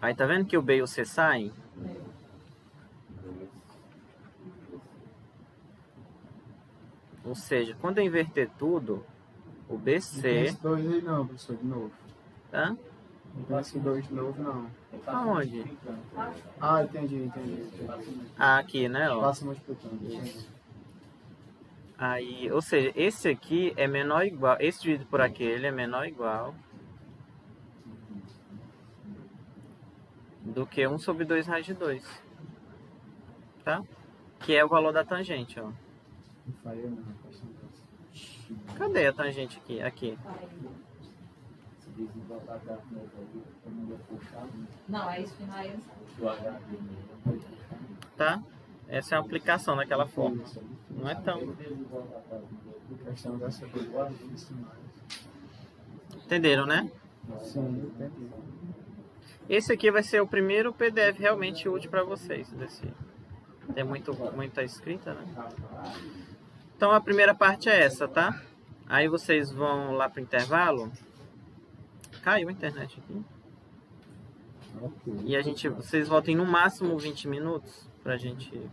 Aí tá vendo que o b e o c saem? Ou seja, quando eu inverter tudo, o Não tem BC... esse 2 aí não, professor, de novo. Tá? Não tem esse 2 de novo, não. Aonde? Ah, entendi. Ah, aqui, né? Ó. Passa multiplicando. Entendi. Aí, ou seja, esse aqui é menor ou igual... Esse dividido por aquele é menor ou igual do que 1 sobre 2 raiz de 2. Tá? Que é o valor da tangente, ó. Não falhei não, questão dessa. Cadê a tangente aqui? Aqui. Não, é isso que nós... Tá? Essa é a aplicação daquela forma. Não é tão... A questão dessa aqui é difícil mais. Entenderam, né? Sim, entendi. Esse aqui vai ser o primeiro PDF realmente útil para vocês. Tem muita escrita, né? Então a primeira parte é essa, tá? Aí vocês vão lá pro intervalo. Caiu a internet aqui. Ok. E vocês voltem no máximo 20 minutos pra gente